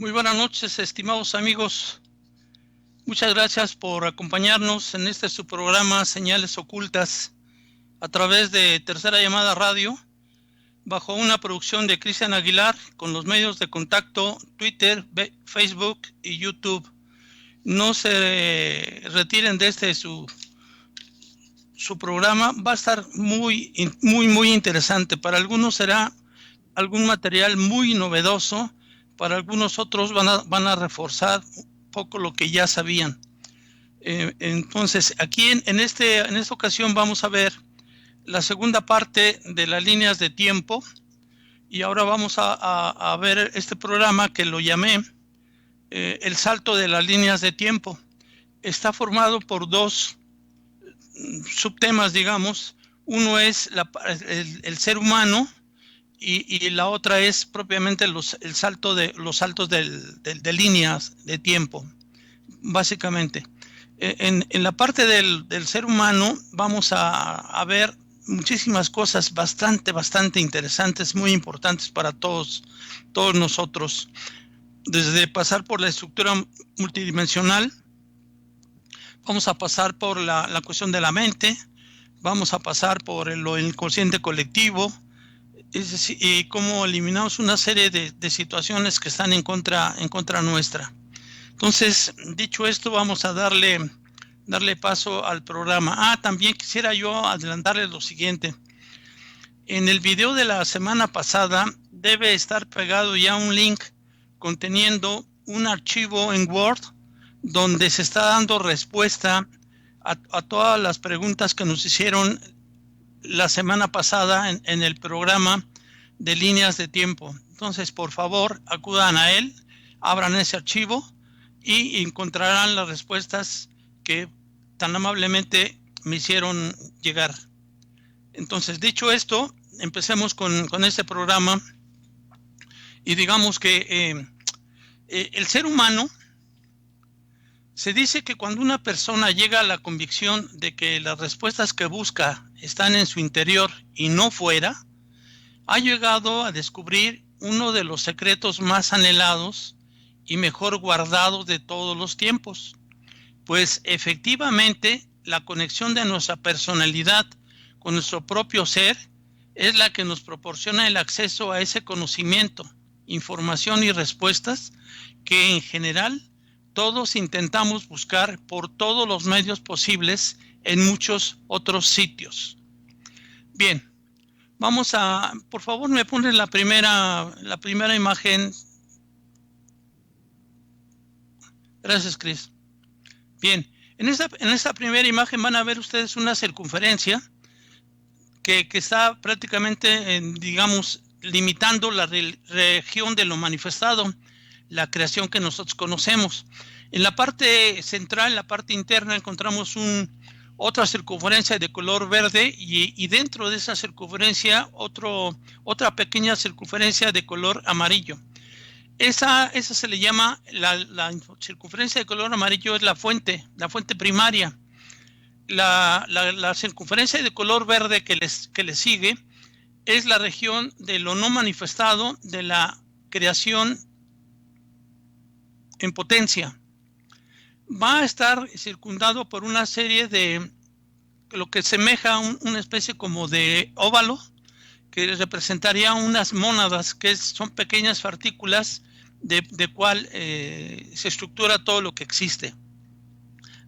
Muy buenas noches, estimados amigos. Muchas gracias por acompañarnos en este su programa Señales Ocultas a través de Tercera Llamada Radio, bajo una producción de Cristian Aguilar con los medios de contacto Twitter, Facebook y YouTube. No se retiren de este su programa, va a estar muy interesante. Para algunos será algún material muy novedoso, para algunos otros van a reforzar un poco lo que ya sabían. Entonces, aquí en esta ocasión vamos a ver la segunda parte de las líneas de tiempo, y ahora vamos a ver este programa que lo llamé El salto de las líneas de tiempo. Está formado por dos subtemas, digamos. Uno es el ser humano, y la otra es propiamente los saltos de líneas de tiempo, básicamente. En la parte del ser humano vamos a ver muchísimas cosas bastante interesantes, muy importantes para todos nosotros, desde pasar por la estructura multidimensional, vamos a pasar por la cuestión de la mente, vamos a pasar por lo inconsciente colectivo, es decir, y cómo eliminamos una serie de situaciones que están en contra nuestra. Entonces, dicho esto, vamos a darle paso al programa. También quisiera yo adelantarles lo siguiente. En el video de la semana pasada debe estar pegado ya un link conteniendo un archivo en Word donde se está dando respuesta a todas las preguntas que nos hicieron la semana pasada en el programa de líneas de tiempo. Entonces, por favor, acudan a él, abran ese archivo y encontrarán las respuestas que tan amablemente me hicieron llegar. Entonces, dicho esto, empecemos con este programa. Y digamos que el ser humano, se dice que cuando una persona llega a la convicción de que las respuestas que busca están en su interior y no fuera, ha llegado a descubrir uno de los secretos más anhelados y mejor guardados de todos los tiempos. Pues efectivamente la conexión de nuestra personalidad con nuestro propio ser es la que nos proporciona el acceso a ese conocimiento, información y respuestas que en general todos intentamos buscar por todos los medios posibles en muchos otros sitios. Bien, vamos a, por favor, me ponen la primera imagen. Gracias, Chris. Bien, en esta primera imagen van a ver ustedes una circunferencia que está prácticamente, digamos, limitando la región de lo manifestado, la creación que nosotros conocemos. En la parte central, en la parte interna, encontramos otra circunferencia de color verde y dentro de esa circunferencia otra pequeña circunferencia de color amarillo. Esa se le llama, la circunferencia de color amarillo es la fuente primaria. La circunferencia de color verde que le sigue es la región de lo no manifestado, de la creación en potencia. Va a estar circundado por una serie de lo que semeja una especie como de óvalo, que representaría unas mónadas, que son pequeñas partículas de cual se estructura todo lo que existe.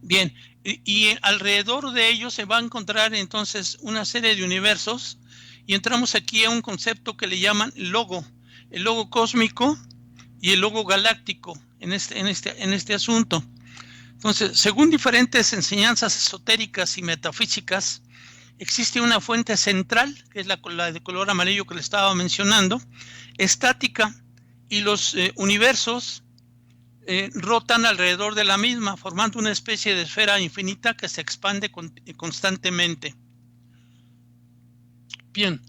Bien, y alrededor de ellos se va a encontrar entonces una serie de universos, y entramos aquí a un concepto que le llaman el logo cósmico y el logo galáctico en este asunto. Entonces, según diferentes enseñanzas esotéricas y metafísicas, existe una fuente central, que es la de color amarillo que le estaba mencionando, estática, y los universos rotan alrededor de la misma, formando una especie de esfera infinita que se expande constantemente. Bien,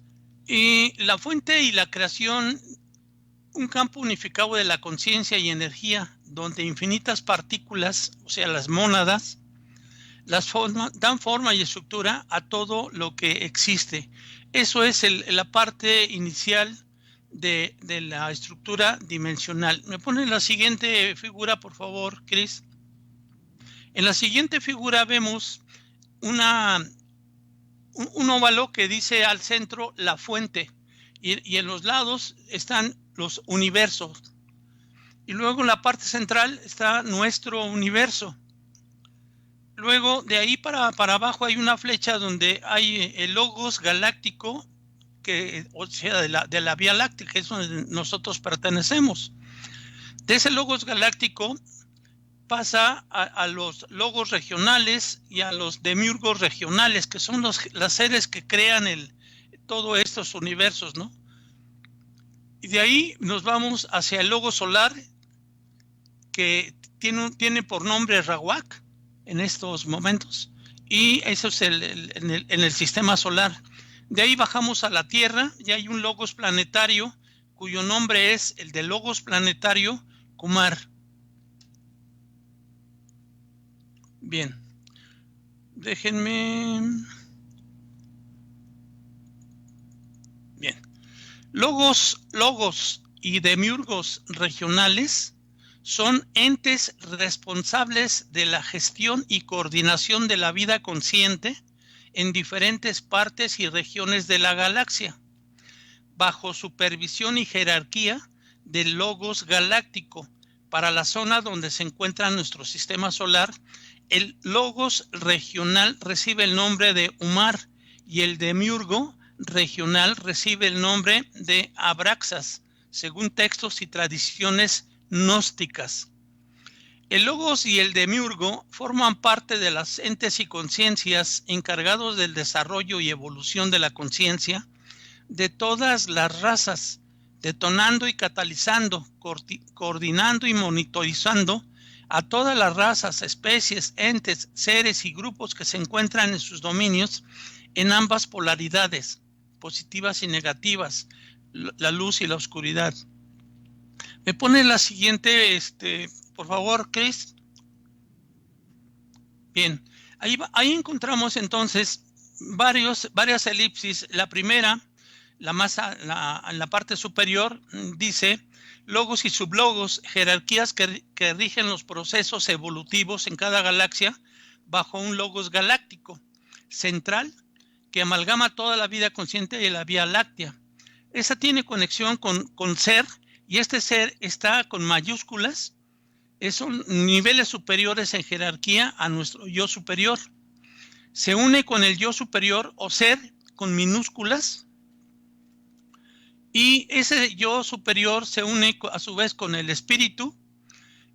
y la fuente y la creación, un campo unificado de la conciencia y energía, donde infinitas partículas, o sea, las mónadas, dan forma y estructura a todo lo que existe. Eso es la parte inicial de la estructura dimensional. Me pone la siguiente figura, por favor, Chris. En la siguiente figura vemos un óvalo que dice al centro la fuente, y en los lados están los universos. Y luego en la parte central está nuestro universo. Luego de ahí para abajo hay una flecha donde hay el logos galáctico, o sea, de la Vía Láctea, que es donde nosotros pertenecemos. De ese logos galáctico pasa a los logos regionales y a los demiurgos regionales, que son los seres que crean todos estos universos, ¿no? Y de ahí nos vamos hacia el logo solar, que tiene por nombre Rawak en estos momentos, y eso es en el sistema solar. De ahí bajamos a la Tierra, y hay un logos planetario, cuyo nombre es el de logos planetario Kumar. Bien, déjenme. Bien, logos y demiurgos regionales son entes responsables de la gestión y coordinación de la vida consciente en diferentes partes y regiones de la galaxia, bajo supervisión y jerarquía del logos galáctico. Para la zona donde se encuentra nuestro sistema solar, el logos regional recibe el nombre de Umar, y el demiurgo regional recibe el nombre de Abraxas, según textos y tradiciones gnósticas. El logos y el demiurgo forman parte de las entes y conciencias encargados del desarrollo y evolución de la conciencia de todas las razas, detonando y catalizando, coordinando y monitorizando a todas las razas, especies, entes, seres y grupos que se encuentran en sus dominios en ambas polaridades, positivas y negativas, la luz y la oscuridad. Me pone la siguiente, por favor, Chris. Bien, ahí encontramos entonces varias elipsis. La primera, en la parte superior, dice logos y sublogos, jerarquías que rigen los procesos evolutivos en cada galaxia bajo un logos galáctico central que amalgama toda la vida consciente de la Vía Láctea. Esa tiene conexión con ser, y este ser está con mayúsculas. Son niveles superiores en jerarquía a nuestro yo superior. Se une con el yo superior o ser con minúsculas, y ese yo superior se une a su vez con el espíritu,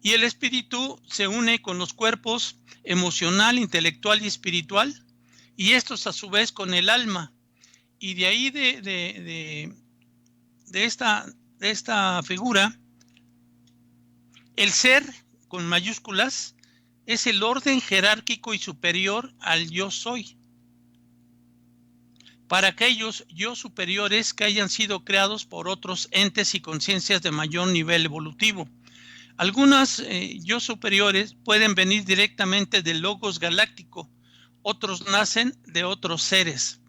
y el espíritu se une con los cuerpos emocional, intelectual y espiritual, y estos a su vez con el alma. Y de ahí de esta figura, el ser con mayúsculas es el orden jerárquico y superior al yo soy, para aquellos yo superiores que hayan sido creados por otros entes y conciencias de mayor nivel evolutivo. Algunas yo superiores pueden venir directamente del logos galáctico, otros nacen de otros seres.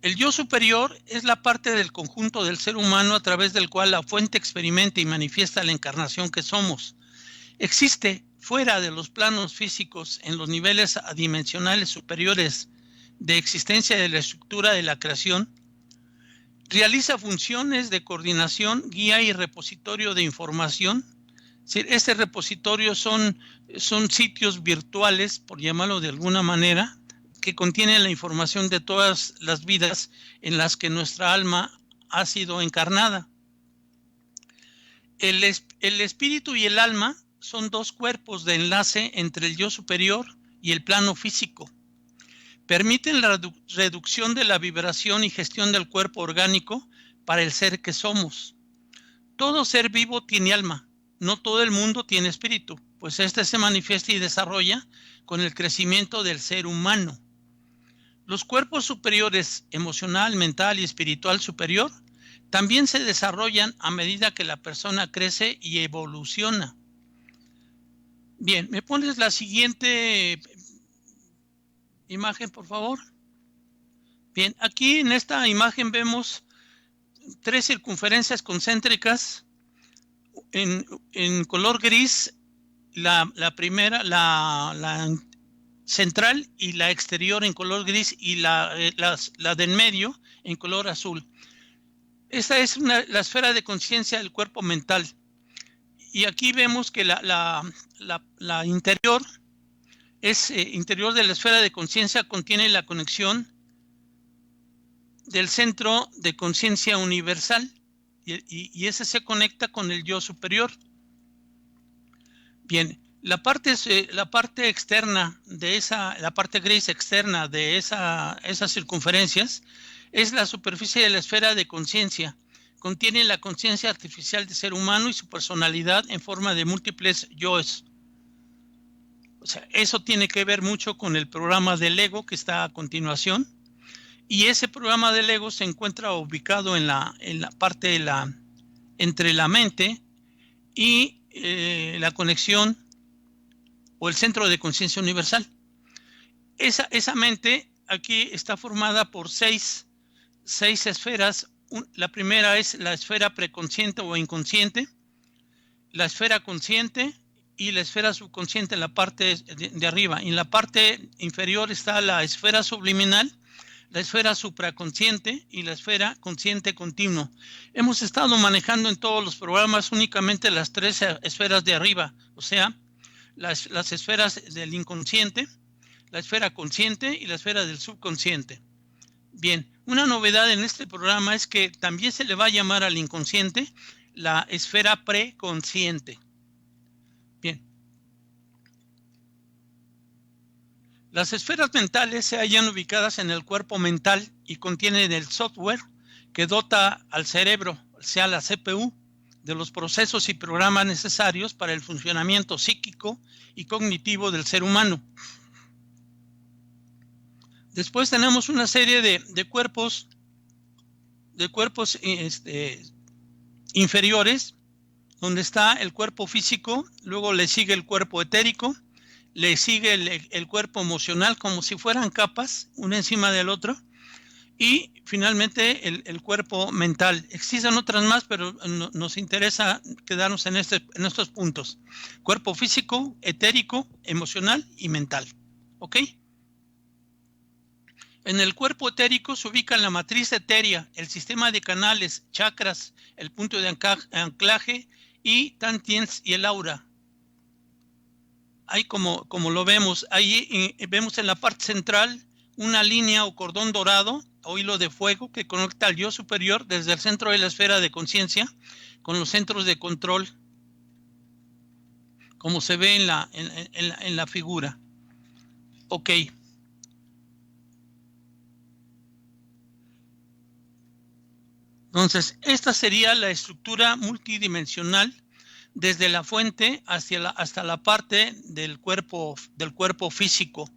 El yo superior es la parte del conjunto del ser humano a través del cual la fuente experimenta y manifiesta la encarnación que somos. Existe fuera de los planos físicos, en los niveles adimensionales superiores de existencia de la estructura de la creación, Realiza funciones de coordinación, guía y repositorio de información. Este repositorio son sitios virtuales, por llamarlo de alguna manera, que contienen la información de todas las vidas en las que nuestra alma ha sido encarnada. El espíritu y el alma son dos cuerpos de enlace entre el yo superior y el plano físico. Permiten la reducción de la vibración y gestión del cuerpo orgánico para el ser que somos. Todo ser vivo tiene alma, no todo el mundo tiene espíritu, pues este se manifiesta y desarrolla con el crecimiento del ser humano. Los cuerpos superiores, emocional, mental y espiritual superior, también se desarrollan a medida que la persona crece y evoluciona. Bien, ¿me pones la siguiente imagen, por favor? Bien, aquí en esta imagen vemos 3 circunferencias concéntricas en color gris, la primera, la central y la exterior en color gris y la de en medio en color azul. Esta es la esfera de conciencia del cuerpo mental. Y aquí vemos que la interior interior de la esfera de conciencia contiene la conexión del centro de conciencia universal y ese se conecta con el yo superior. Bien, la parte externa de la parte gris externa de esas circunferencias es la superficie de la esfera de conciencia. Contiene la conciencia artificial del ser humano y su personalidad en forma de múltiples yoes. O sea, eso tiene que ver mucho con el programa del ego que está a continuación. Y ese programa del ego se encuentra ubicado en la parte entre la mente y la conexión o el centro de conciencia universal. Esa mente aquí está formada por seis esferas. La primera es la esfera preconsciente o inconsciente, la esfera consciente y la esfera subconsciente en la parte de arriba. Y en la parte inferior está la esfera subliminal, la esfera supraconsciente y la esfera consciente continuo. Hemos estado manejando en todos los programas únicamente las 3 esferas de arriba, o sea, las esferas del inconsciente, la esfera consciente y la esfera del subconsciente. Bien, una novedad en este programa es que también se le va a llamar al inconsciente la esfera preconsciente. Bien. Las esferas mentales se hallan ubicadas en el cuerpo mental y contienen el software que dota al cerebro, o sea, la CPU, de los procesos y programas necesarios para el funcionamiento psíquico y cognitivo del ser humano. Después tenemos una serie de cuerpos inferiores, donde está el cuerpo físico, luego le sigue el cuerpo etérico, le sigue el cuerpo emocional, como si fueran capas, una encima del otro, y finalmente el cuerpo mental. Existen otras más, pero nos interesa quedarnos en estos puntos. Cuerpo físico, etérico, emocional y mental. ¿Ok? En el cuerpo etérico se ubica la matriz etérea, el sistema de canales, chakras, el punto de anclaje y tantiens y el aura. Ahí como lo vemos, ahí vemos en la parte central una línea o cordón dorado o hilo de fuego que conecta al yo superior desde el centro de la esfera de conciencia con los centros de control, como se ve en la figura. Ok. Entonces, esta sería la estructura multidimensional desde la fuente hasta la parte del cuerpo físico.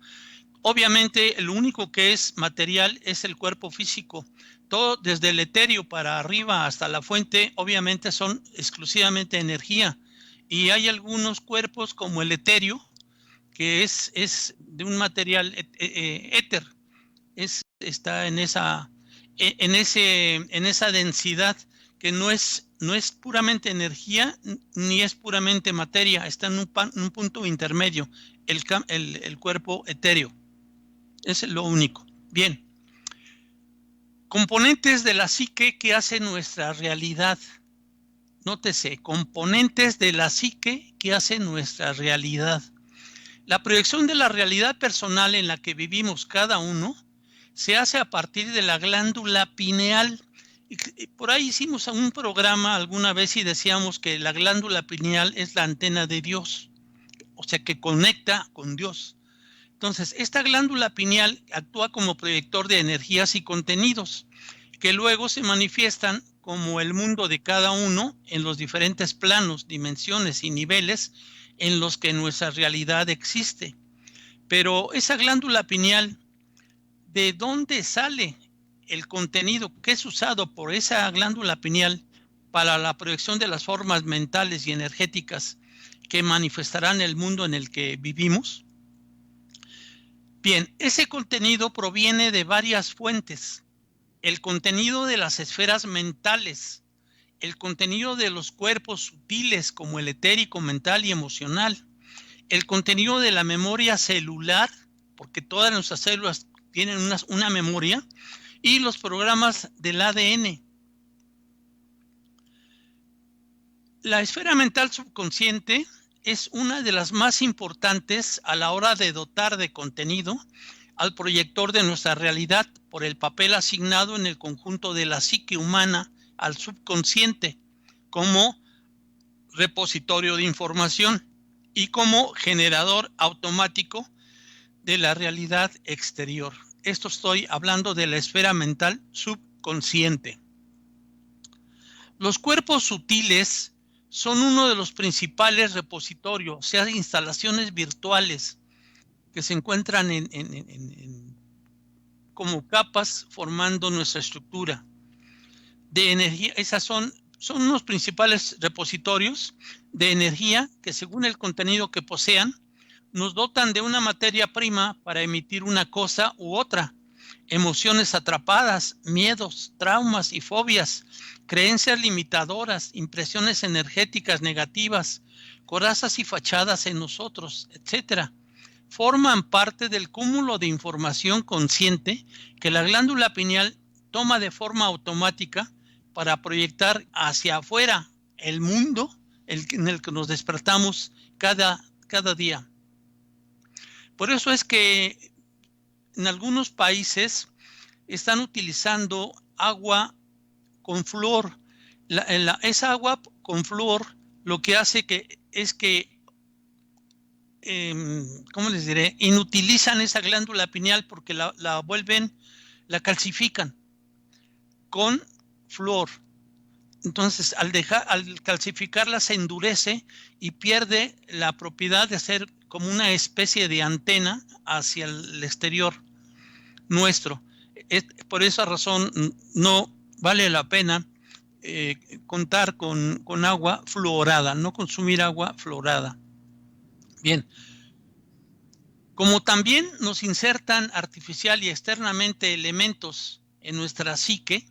Obviamente, el único que es material es el cuerpo físico. Todo desde el etéreo para arriba hasta la fuente, obviamente son exclusivamente energía. Y hay algunos cuerpos como el etéreo, que es de un material éter. Está en esa densidad que no es puramente energía ni es puramente materia, está en un punto intermedio, el cuerpo etéreo. Es lo único. Bien. Componentes de la psique que hacen nuestra realidad. Nótese, componentes de la psique que hacen nuestra realidad. La proyección de la realidad personal en la que vivimos cada uno se hace a partir de la glándula pineal. Por ahí hicimos un programa alguna vez y decíamos que la glándula pineal es la antena de Dios, o sea que conecta con Dios. Entonces, esta glándula pineal actúa como proyector de energías y contenidos que luego se manifiestan como el mundo de cada uno en los diferentes planos, dimensiones y niveles en los que nuestra realidad existe. Pero esa glándula pineal, ¿de dónde sale el contenido que es usado por esa glándula pineal para la proyección de las formas mentales y energéticas que manifestarán el mundo en el que vivimos? Bien, ese contenido proviene de varias fuentes. El contenido de las esferas mentales, el contenido de los cuerpos sutiles como el etérico, mental y emocional, el contenido de la memoria celular, porque todas nuestras células tienen una memoria, y los programas del ADN. La esfera mental subconsciente es una de las más importantes a la hora de dotar de contenido al proyector de nuestra realidad por el papel asignado en el conjunto de la psique humana al subconsciente como repositorio de información y como generador automático de la realidad exterior. Esto estoy hablando de la esfera mental subconsciente. Los cuerpos sutiles son uno de los principales repositorios, o sea, instalaciones virtuales que se encuentran como capas formando nuestra estructura de energía. Esas son unos principales repositorios de energía que, según el contenido que posean, nos dotan de una materia prima para emitir una cosa u otra. Emociones atrapadas, miedos, traumas y fobias, creencias limitadoras, impresiones energéticas negativas, corazas y fachadas en nosotros, etc. Forman parte del cúmulo de información consciente que la glándula pineal toma de forma automática para proyectar hacia afuera el mundo en el que nos despertamos cada día. Por eso es que en algunos países están utilizando agua con flúor. Esa agua con flúor lo que hace es que ¿cómo les diré? Inutilizan esa glándula pineal porque la calcifican con flúor. Entonces, al calcificarla se endurece y pierde la propiedad de ser como una especie de antena hacia el exterior nuestro. Por esa razón no vale la pena contar con agua fluorada, no consumir agua fluorada. Bien, como también nos insertan artificial y externamente elementos en nuestra psique,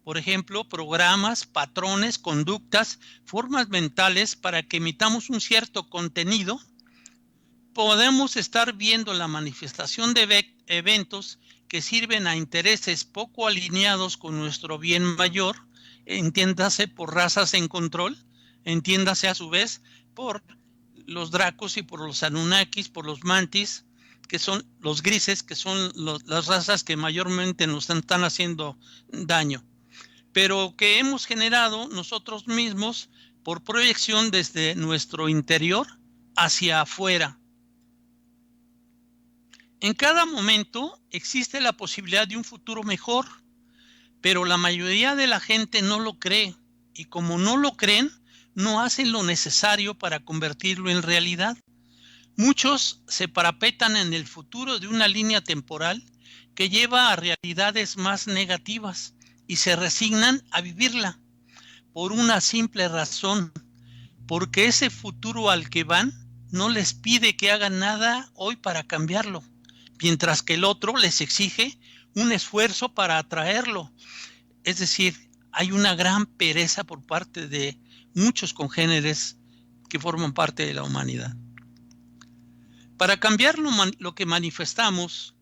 por ejemplo, programas, patrones, conductas, formas mentales para que emitamos un cierto contenido, podemos estar viendo la manifestación de eventos que sirven a intereses poco alineados con nuestro bien mayor, entiéndase por razas en control, entiéndase a su vez por los dracos y por los anunnakis, por los mantis, que son los grises, que son las razas que mayormente nos están haciendo daño, pero que hemos generado nosotros mismos por proyección desde nuestro interior hacia afuera. En cada momento existe la posibilidad de un futuro mejor, pero la mayoría de la gente no lo cree, y como no lo creen, no hacen lo necesario para convertirlo en realidad. Muchos se parapetan en el futuro de una línea temporal que lleva a realidades más negativas y se resignan a vivirla por una simple razón, porque ese futuro al que van no les pide que hagan nada hoy para cambiarlo, mientras que el otro les exige un esfuerzo para atraerlo. Es decir, hay una gran pereza por parte de muchos congéneres que forman parte de la humanidad. Para cambiar lo que manifestamos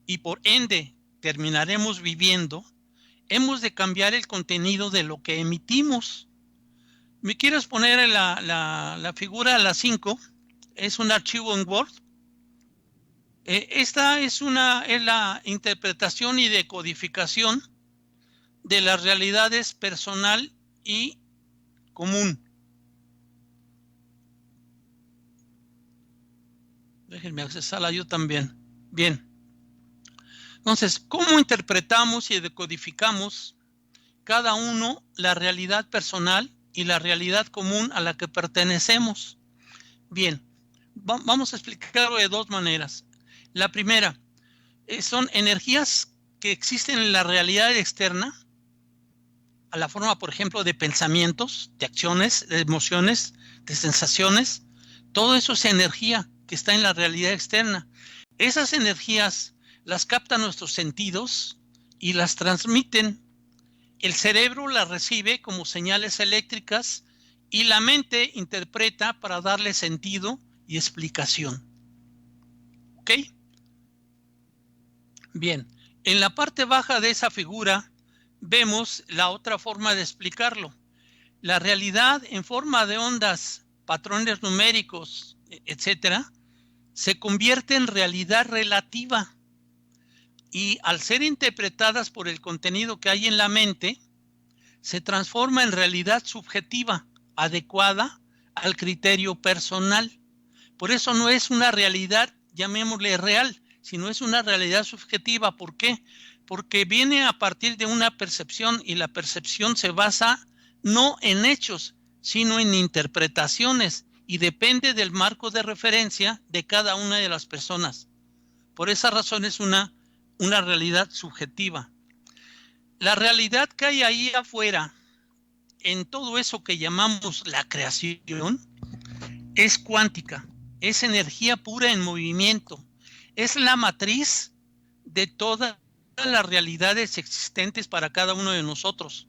y por ende terminaremos viviendo, hemos de cambiar el contenido de lo que emitimos. ¿Me quieres poner la figura a las 5? Es un archivo en Word. Esta es la interpretación y decodificación de las realidades personal y común. Déjenme accesarla yo también. Bien. Entonces, ¿cómo interpretamos y decodificamos cada uno la realidad personal y la realidad común a la que pertenecemos? Bien, vamos a explicarlo de dos maneras. La primera, son energías que existen en la realidad externa, a la forma, por ejemplo, de pensamientos, de acciones, de emociones, de sensaciones. Todo eso es energía que está en la realidad externa. Esas energías las captan nuestros sentidos y las transmiten. El cerebro las recibe como señales eléctricas y la mente interpreta para darle sentido y explicación. ¿Ok? Bien, en la parte baja de esa figura vemos la otra forma de explicarlo. La realidad en forma de ondas, patrones numéricos, etcétera, se convierte en realidad relativa. Y al ser interpretadas por el contenido que hay en la mente, se transforma en realidad subjetiva, adecuada al criterio personal. Por eso no es una realidad, llamémosle real, sino es una realidad subjetiva. ¿Por qué? Porque viene a partir de una percepción y la percepción se basa no en hechos, sino en interpretaciones y depende del marco de referencia de cada una de las personas. Por esa razón es una realidad subjetiva. La realidad que hay ahí afuera, en todo eso que llamamos la creación, es cuántica, es energía pura en movimiento, es la matriz de todas las realidades existentes para cada uno de nosotros.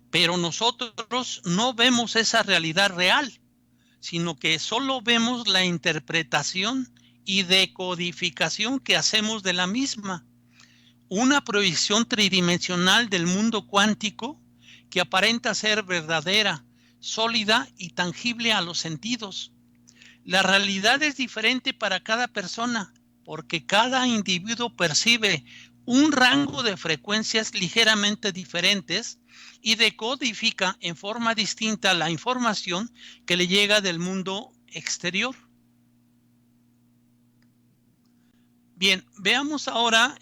Pero nosotros no vemos esa realidad real, sino que solo vemos la interpretación y decodificación que hacemos de la misma. Una proyección tridimensional del mundo cuántico que aparenta ser verdadera, sólida y tangible a los sentidos. La realidad es diferente para cada persona, porque cada individuo percibe un rango de frecuencias ligeramente diferentes y decodifica en forma distinta la información que le llega del mundo exterior. Bien, veamos ahora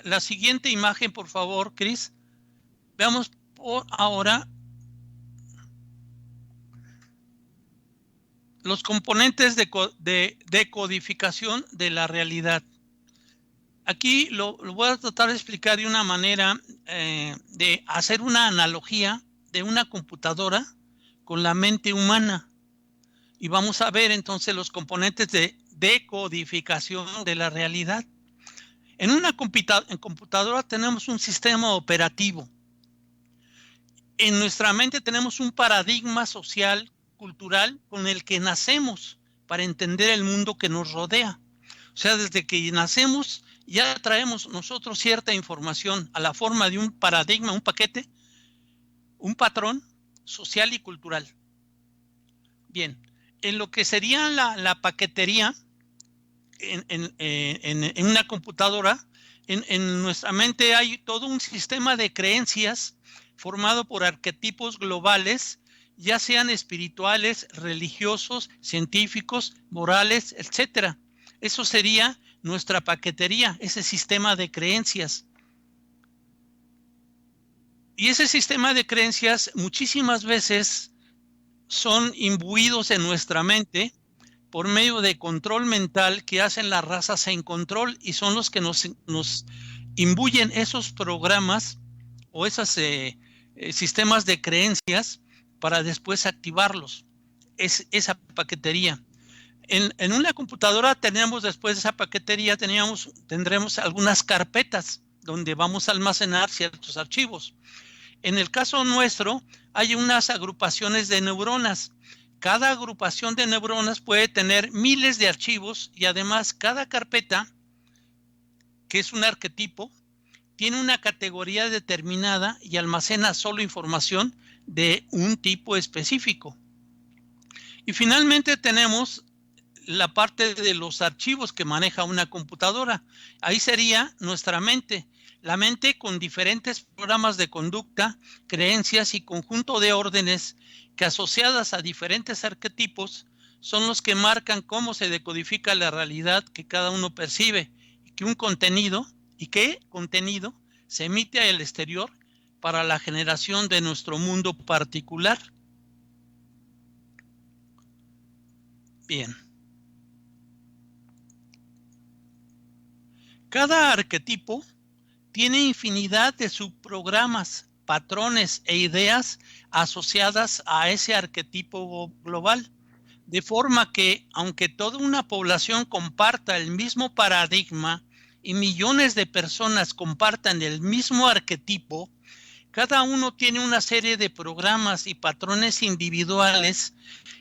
la siguiente imagen, por favor, Chris. Veamos ahora los componentes de decodificación de la realidad. Aquí lo voy a tratar de explicar de una manera de hacer una analogía de una computadora con la mente humana. Y vamos a ver entonces los componentes de decodificación de la realidad. En una computadora tenemos un sistema operativo. En nuestra mente tenemos un paradigma social, cultural, con el que nacemos para entender el mundo que nos rodea. O sea, desde que nacemos ya traemos nosotros cierta información a la forma de un paradigma, un paquete, un patrón social y cultural. Bien, en lo que sería la paquetería, en una computadora, en nuestra mente hay todo un sistema de creencias formado por arquetipos globales, ya sean espirituales, religiosos, científicos, morales, etc. Eso sería nuestra paquetería, ese sistema de creencias. Y ese sistema de creencias muchísimas veces son imbuidos en nuestra mente por medio de control mental que hacen las razas en control y son los que nos imbuyen esos programas o esos sistemas de creencias para después activarlos. Es esa paquetería. En una computadora tenemos, después de esa paquetería, tendremos algunas carpetas donde vamos a almacenar ciertos archivos. En el caso nuestro, hay unas agrupaciones de neuronas. Cada agrupación de neuronas puede tener miles de archivos y además cada carpeta, que es un arquetipo, tiene una categoría determinada y almacena solo información de un tipo específico. Y finalmente tenemos la parte de los archivos que maneja una computadora. Ahí sería nuestra mente. La mente con diferentes programas de conducta, creencias y conjunto de órdenes que asociadas a diferentes arquetipos son los que marcan cómo se decodifica la realidad que cada uno percibe y qué contenido se emite al exterior para la generación de nuestro mundo particular. Bien. Cada arquetipo tiene infinidad de subprogramas, patrones e ideas asociadas a ese arquetipo global, de forma que, aunque toda una población comparta el mismo paradigma y millones de personas compartan el mismo arquetipo, cada uno tiene una serie de programas y patrones individuales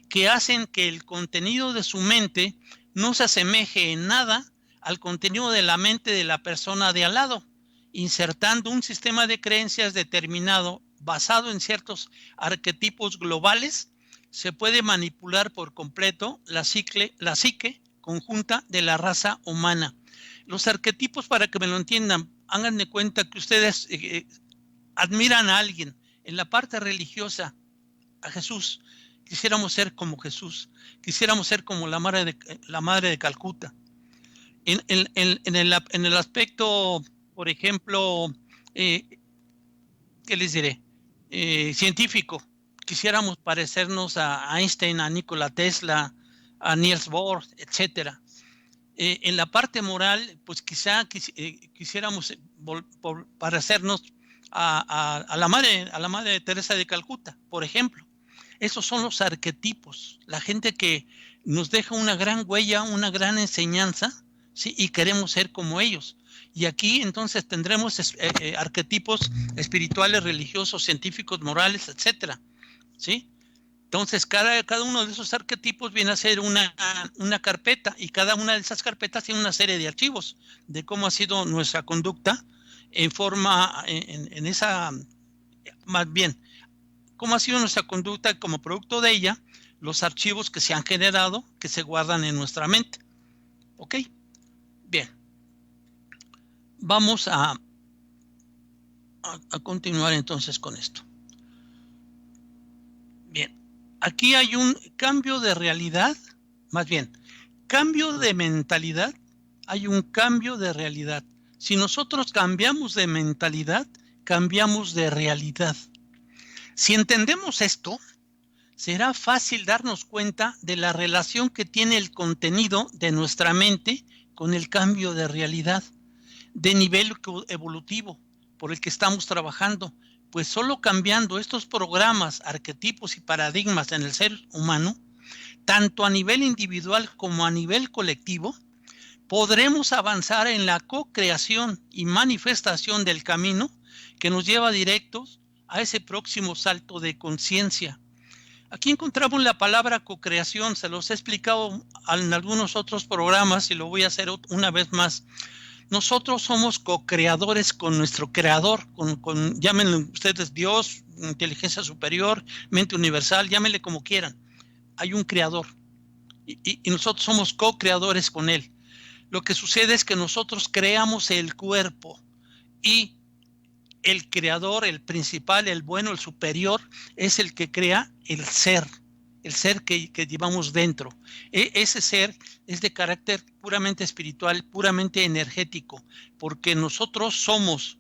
que hacen que el contenido de su mente no se asemeje en nada al contenido de la mente de la persona de al lado, insertando un sistema de creencias determinado basado en ciertos arquetipos globales. Se puede manipular por completo la psique conjunta de la raza humana. Los arquetipos, para que me lo entiendan, hagan de cuenta que ustedes admiran a alguien. En la parte religiosa, a Jesús, quisiéramos ser como Jesús, quisiéramos ser como la madre de Calcuta. En el aspecto, por ejemplo, ¿qué les diré? Científico, quisiéramos parecernos a Einstein, a Nikola Tesla, a Niels Bohr, etcétera. En la parte moral, pues quizá quisiéramos parecernos a la madre de Teresa de Calcuta, por ejemplo. Esos son los arquetipos, la gente que nos deja una gran huella, una gran enseñanza, ¿sí? Y queremos ser como ellos. Y aquí entonces tendremos arquetipos espirituales, religiosos, científicos, morales, etcétera, ¿sí? Entonces cada uno de esos arquetipos viene a ser una carpeta, y cada una de esas carpetas tiene una serie de archivos de cómo ha sido nuestra conducta más bien, cómo ha sido nuestra conducta como producto de ella, los archivos que se han generado, que se guardan en nuestra mente. ¿Ok? Bien. Vamos a continuar entonces con esto. Bien. Aquí hay un cambio de realidad, más bien, cambio de mentalidad, hay un cambio de realidad. Si nosotros cambiamos de mentalidad, cambiamos de realidad. Si entendemos esto, será fácil darnos cuenta de la relación que tiene el contenido de nuestra mente con el cambio de realidad, de nivel evolutivo por el que estamos trabajando, pues solo cambiando estos programas, arquetipos y paradigmas en el ser humano, tanto a nivel individual como a nivel colectivo, podremos avanzar en la co-creación y manifestación del camino que nos lleva directos a ese próximo salto de conciencia. Aquí encontramos la palabra co-creación, se los he explicado en algunos otros programas y lo voy a hacer una vez más. Nosotros somos co-creadores con nuestro creador, llámenle ustedes Dios, inteligencia superior, mente universal, llámenle como quieran. Hay un creador y nosotros somos co-creadores con él. Lo que sucede es que nosotros creamos el cuerpo y el creador, el principal, el bueno, el superior, es el que crea el ser que llevamos dentro. Ese ser es de carácter puramente espiritual, puramente energético, porque nosotros somos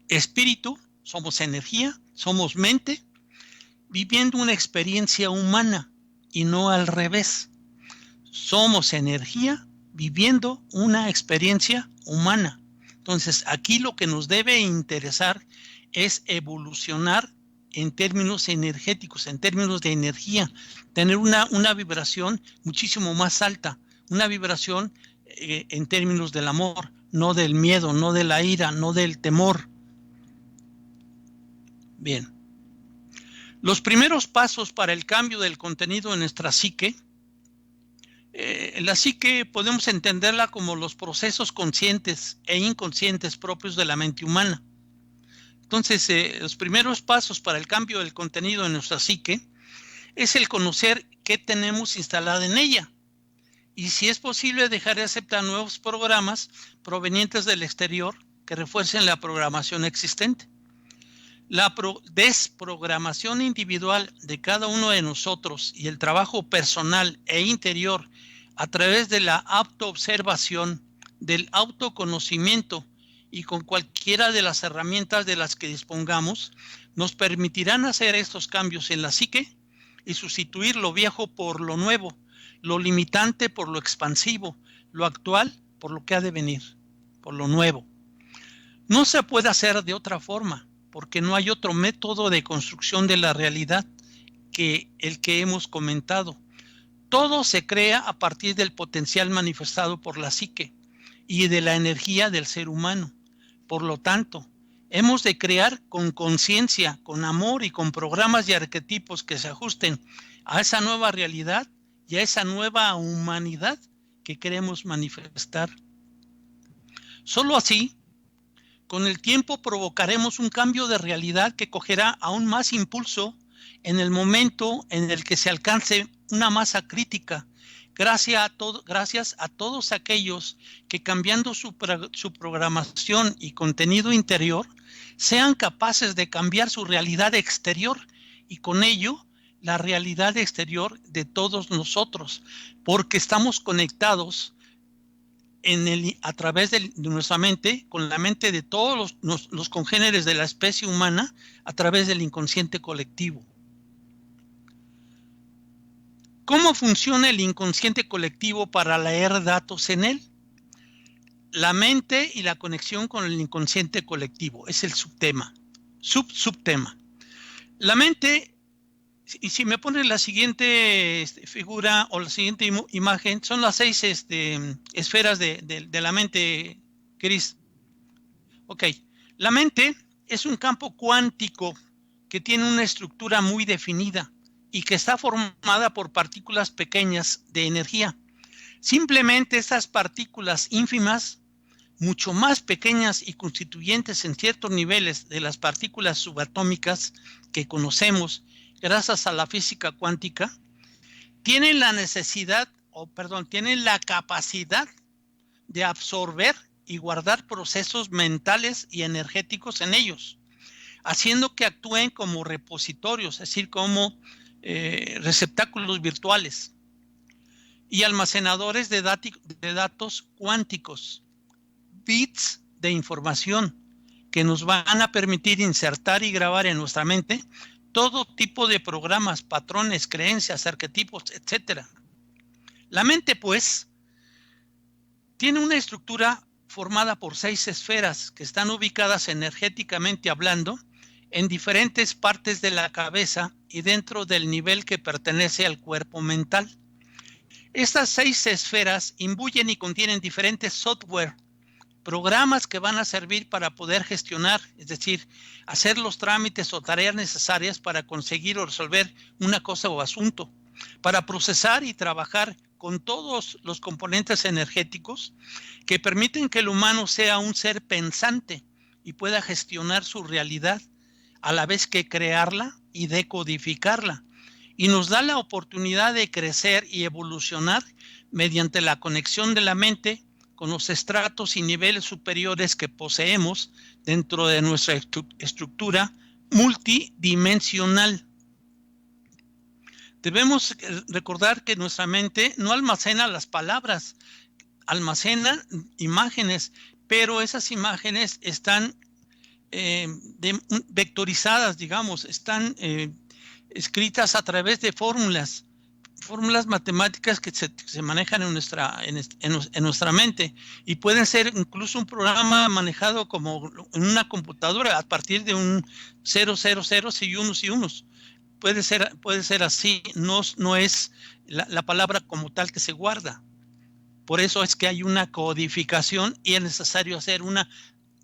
espíritu, somos energía, somos mente, viviendo una experiencia humana y no al revés. Somos energía viviendo una experiencia humana. Entonces, aquí lo que nos debe interesar es evolucionar en términos energéticos, en términos de energía, tener una vibración muchísimo más alta, una vibración en términos del amor, no del miedo, no de la ira, no del temor. Bien. Los primeros pasos para el cambio del contenido en nuestra psique La psique podemos entenderla como los procesos conscientes e inconscientes propios de la mente humana. Entonces, los primeros pasos para el cambio del contenido de nuestra psique es el conocer qué tenemos instalado en ella y, si es posible, dejar de aceptar nuevos programas provenientes del exterior que refuercen la programación existente. La desprogramación individual de cada uno de nosotros y el trabajo personal e interior a través de la autoobservación, del autoconocimiento y con cualquiera de las herramientas de las que dispongamos, nos permitirán hacer estos cambios en la psique y sustituir lo viejo por lo nuevo, lo limitante por lo expansivo, lo actual por lo que ha de venir, por lo nuevo. No se puede hacer de otra forma, porque no hay otro método de construcción de la realidad que el que hemos comentado. Todo se crea a partir del potencial manifestado por la psique y de la energía del ser humano. Por lo tanto, hemos de crear con conciencia, con amor y con programas y arquetipos que se ajusten a esa nueva realidad y a esa nueva humanidad que queremos manifestar. Solo así, con el tiempo provocaremos un cambio de realidad que cogerá aún más impulso en el momento en el que se alcance una masa crítica, gracias a todos aquellos que, cambiando su programación y contenido interior, sean capaces de cambiar su realidad exterior y con ello la realidad exterior de todos nosotros, porque estamos conectados a través de nuestra mente, con la mente de todos los congéneres de la especie humana, a través del inconsciente colectivo. ¿Cómo funciona el inconsciente colectivo para leer datos en él? La mente y la conexión con el inconsciente colectivo es el subtema. Subtema. La mente, y si me ponen la siguiente figura o la siguiente imagen, son las 6 esferas de la mente, Cris. Ok, la mente es un campo cuántico que tiene una estructura muy definida y que está formada por partículas pequeñas de energía. Simplemente estas partículas ínfimas, mucho más pequeñas y constituyentes en ciertos niveles de las partículas subatómicas que conocemos gracias a la física cuántica, tienen la capacidad de absorber y guardar procesos mentales y energéticos en ellos, haciendo que actúen como repositorios, es decir, como receptáculos virtuales y almacenadores de datos cuánticos, bits de información que nos van a permitir insertar y grabar en nuestra mente todo tipo de programas, patrones, creencias, arquetipos, etc. La mente, pues, tiene una estructura formada por 6 esferas que están ubicadas energéticamente hablando en diferentes partes de la cabeza y dentro del nivel que pertenece al cuerpo mental. Estas 6 esferas imbuyen y contienen diferentes software, programas que van a servir para poder gestionar, es decir, hacer los trámites o tareas necesarias para conseguir o resolver una cosa o asunto, para procesar y trabajar con todos los componentes energéticos que permiten que el humano sea un ser pensante y pueda gestionar su realidad, a la vez que crearla y decodificarla, y nos da la oportunidad de crecer y evolucionar mediante la conexión de la mente con los estratos y niveles superiores que poseemos dentro de nuestra estructura multidimensional. Debemos recordar que nuestra mente no almacena las palabras, almacena imágenes, pero esas imágenes están vectorizadas, digamos, están escritas a través de fórmulas matemáticas que se manejan en nuestra mente, y pueden ser incluso un programa manejado como en una computadora a partir de un 0, 0, 0 y unos y unos. Puede ser así, no es la palabra como tal que se guarda. Por eso es que hay una codificación y es necesario hacer una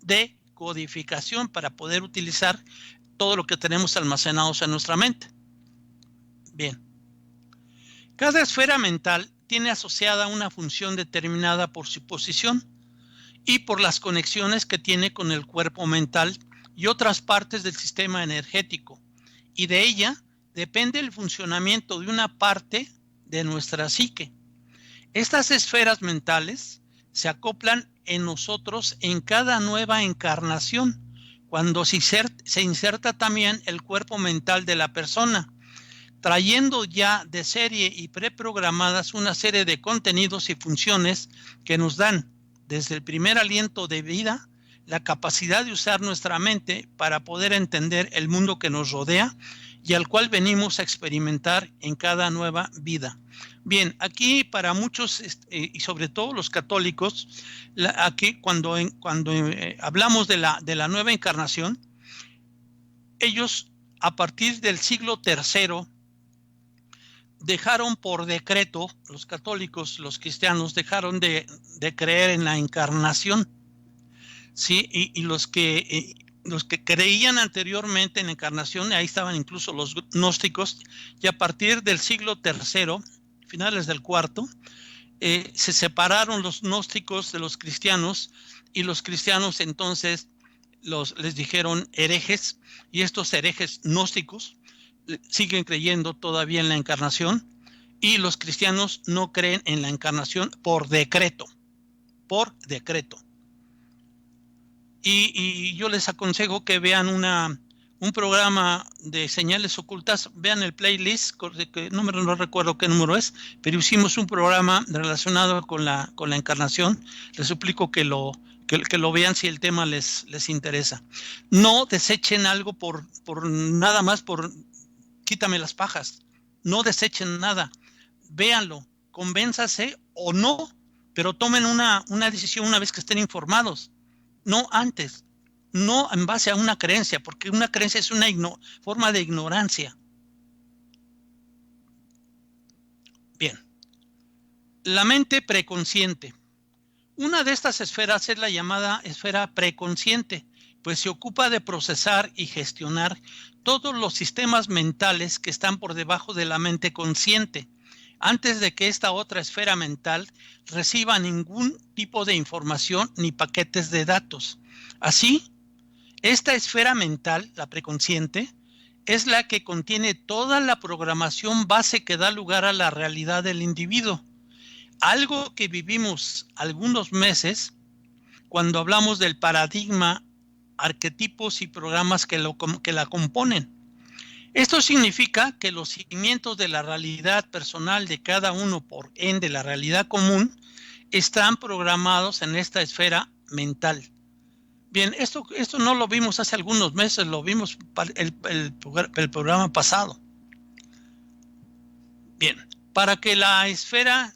decodificación para poder utilizar todo lo que tenemos almacenados en nuestra mente. Bien. Cada esfera mental tiene asociada una función determinada por su posición y por las conexiones que tiene con el cuerpo mental y otras partes del sistema energético, y de ella depende el funcionamiento de una parte de nuestra psique. Estas esferas mentales se acoplan en nosotros en cada nueva encarnación, cuando se inserta también el cuerpo mental de la persona, trayendo ya de serie y preprogramadas una serie de contenidos y funciones que nos dan, desde el primer aliento de vida, la capacidad de usar nuestra mente para poder entender el mundo que nos rodea y al cual venimos a experimentar en cada nueva vida. Bien, aquí para muchos y sobre todo los católicos, aquí cuando hablamos de la nueva encarnación, ellos a partir del siglo III dejaron por decreto, los católicos, los cristianos, dejaron de creer en la encarnación, ¿sí? Y los que creían anteriormente en la encarnación, ahí estaban incluso los gnósticos, y a partir del siglo III, finales del IV, se separaron los gnósticos de los cristianos, y los cristianos entonces les dijeron herejes, y estos herejes gnósticos siguen creyendo todavía en la encarnación, y los cristianos no creen en la encarnación por decreto, Y yo les aconsejo que vean un programa de señales ocultas, vean el playlist, que no recuerdo qué número es, pero hicimos un programa relacionado con la encarnación. Les suplico que lo vean si el tema les interesa. No desechen algo por nada más por quítame las pajas. No desechen nada. Véanlo, convénzase o no, pero tomen una decisión una vez que estén informados. No antes, no en base a una creencia, porque una creencia es una forma de ignorancia. Bien, la mente preconsciente. Una de estas esferas es la llamada esfera preconsciente, pues se ocupa de procesar y gestionar todos los sistemas mentales que están por debajo de la mente consciente, antes de que esta otra esfera mental reciba ningún tipo de información ni paquetes de datos. Así, esta esfera mental, la preconsciente, es la que contiene toda la programación base que da lugar a la realidad del individuo. Algo que vivimos algunos meses cuando hablamos del paradigma, arquetipos y programas que la componen. Esto significa que los cimientos de la realidad personal de cada uno, por ende la realidad común, están programados en esta esfera mental. Bien, esto no lo vimos hace algunos meses, lo vimos el programa pasado. Bien, para que la esfera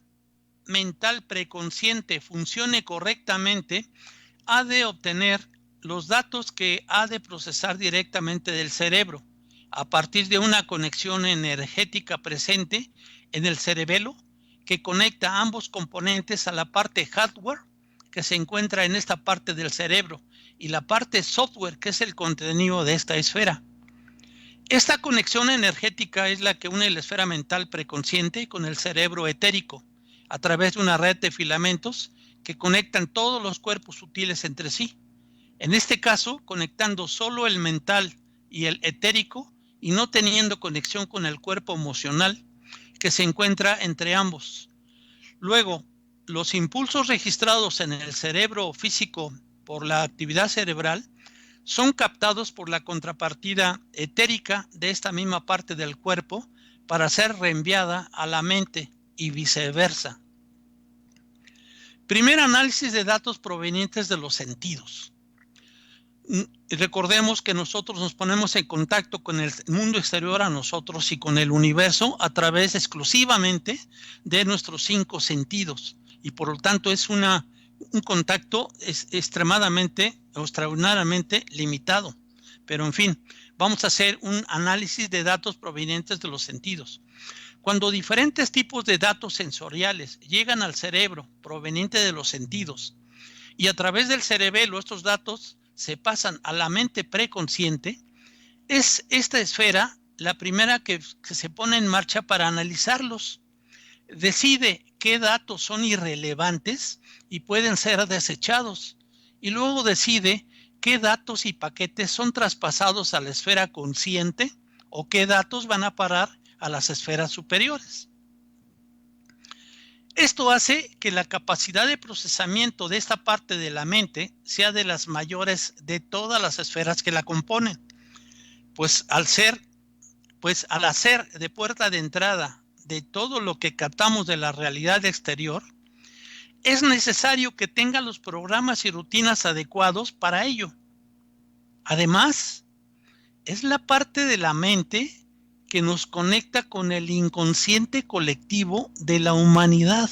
mental preconsciente funcione correctamente, ha de obtener los datos que ha de procesar directamente del cerebro, a partir de una conexión energética presente en el cerebelo que conecta ambos componentes a la parte hardware que se encuentra en esta parte del cerebro y la parte software que es el contenido de esta esfera. Esta conexión energética es la que une la esfera mental preconsciente con el cerebro etérico a través de una red de filamentos que conectan todos los cuerpos sutiles entre sí. En este caso, conectando solo el mental y el etérico y no teniendo conexión con el cuerpo emocional que se encuentra entre ambos. Luego, los impulsos registrados en el cerebro físico por la actividad cerebral son captados por la contrapartida etérica de esta misma parte del cuerpo para ser reenviada a la mente y viceversa. Primer análisis de datos provenientes de los sentidos. Recordemos que nosotros nos ponemos en contacto con el mundo exterior a nosotros y con el universo a través exclusivamente de nuestros 5 sentidos y por lo tanto es un contacto extraordinariamente limitado. Pero en fin, vamos a hacer un análisis de datos provenientes de los sentidos. Cuando diferentes tipos de datos sensoriales llegan al cerebro proveniente de los sentidos y a través del cerebelo estos datos se pasan a la mente preconsciente, es esta esfera la primera que se pone en marcha para analizarlos. decide qué datos son irrelevantes y pueden ser desechados, y luego decide qué datos y paquetes son traspasados a la esfera consciente o qué datos van a parar a las esferas superiores. Esto hace que la capacidad de procesamiento de esta parte de la mente sea de las mayores de todas las esferas que la componen, pues al hacer de puerta de entrada de todo lo que captamos de la realidad exterior, es necesario que tenga los programas y rutinas adecuados para ello. Además, es la parte de la mente que nos conecta con el inconsciente colectivo de la humanidad,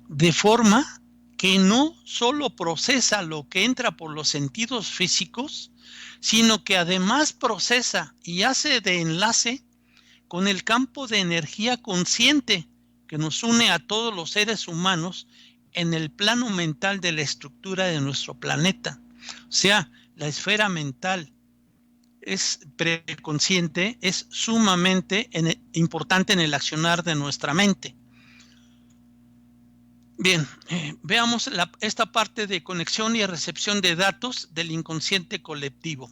de forma que no solo procesa lo que entra por los sentidos físicos, sino que además procesa y hace de enlace con el campo de energía consciente que nos une a todos los seres humanos en el plano mental de la estructura de nuestro planeta. O sea, la esfera mental es preconsciente, es sumamente importante en el accionar de nuestra mente. Bien, veamos esta parte de conexión y recepción de datos del inconsciente colectivo.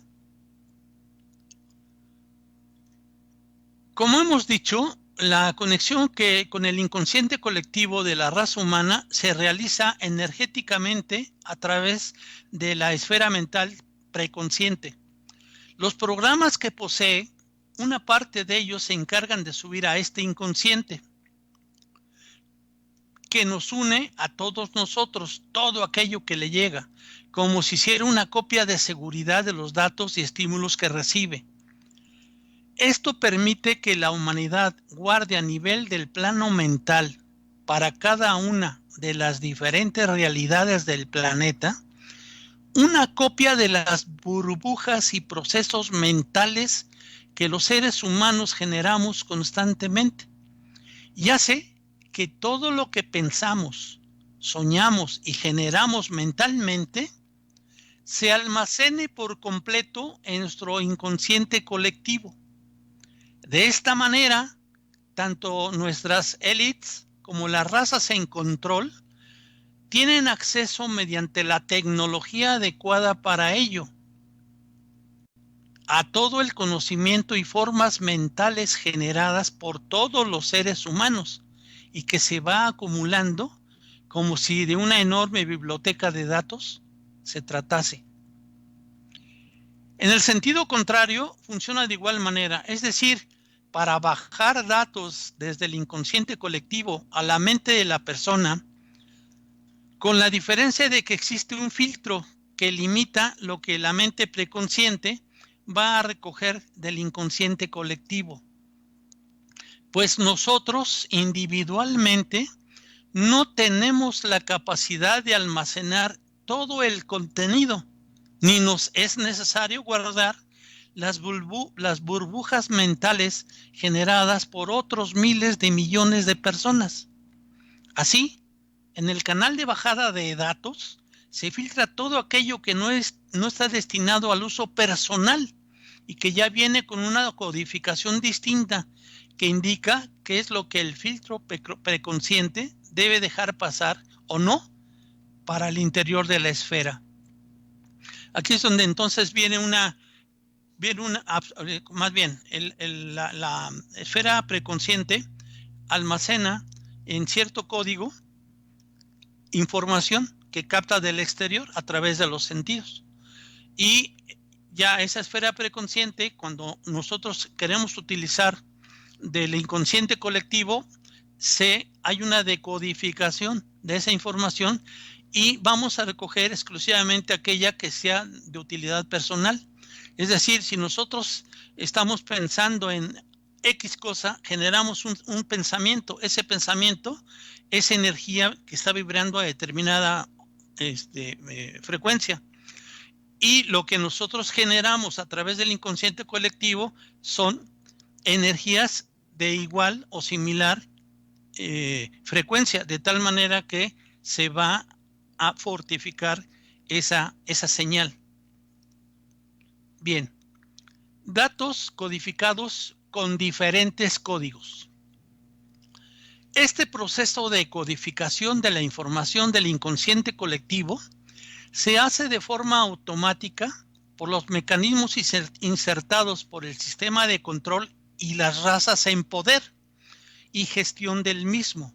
Como hemos dicho, la conexión con el inconsciente colectivo de la raza humana se realiza energéticamente a través de la esfera mental preconsciente. Los programas que posee, una parte de ellos se encargan de subir a este inconsciente, que nos une a todos nosotros, todo aquello que le llega, como si hiciera una copia de seguridad de los datos y estímulos que recibe. Esto permite que la humanidad guarde a nivel del plano mental para cada una de las diferentes realidades del planeta una copia de las burbujas y procesos mentales que los seres humanos generamos constantemente, y hace que todo lo que pensamos, soñamos y generamos mentalmente se almacene por completo en nuestro inconsciente colectivo. De esta manera, tanto nuestras élites como las razas en control tienen acceso mediante la tecnología adecuada para ello a todo el conocimiento y formas mentales generadas por todos los seres humanos y que se va acumulando como si de una enorme biblioteca de datos se tratase. En el sentido contrario, funciona de igual manera, es decir, para bajar datos desde el inconsciente colectivo a la mente de la persona, con la diferencia de que existe un filtro que limita lo que la mente preconsciente va a recoger del inconsciente colectivo. Pues nosotros individualmente no tenemos la capacidad de almacenar todo el contenido, ni nos es necesario guardar las burbujas mentales generadas por otros miles de millones de personas. Así, en el canal de bajada de datos se filtra todo aquello que no está destinado al uso personal y que ya viene con una codificación distinta que indica qué es lo que el filtro preconsciente debe dejar pasar o no para el interior de la esfera. Aquí es donde entonces la esfera preconsciente almacena en cierto código información que capta del exterior a través de los sentidos. Y ya esa esfera preconsciente, cuando nosotros queremos utilizar del inconsciente colectivo, hay una decodificación de esa información y vamos a recoger exclusivamente aquella que sea de utilidad personal. Es decir, si nosotros estamos pensando en X cosa, generamos un pensamiento. Ese pensamiento es energía que está vibrando a determinada frecuencia. Y lo que nosotros generamos a través del inconsciente colectivo son energías de igual o similar frecuencia, de tal manera que se va a fortificar esa señal. Bien, datos codificados con diferentes códigos. Este proceso de codificación de la información del inconsciente colectivo se hace de forma automática por los mecanismos insertados por el sistema de control y las razas en poder y gestión del mismo.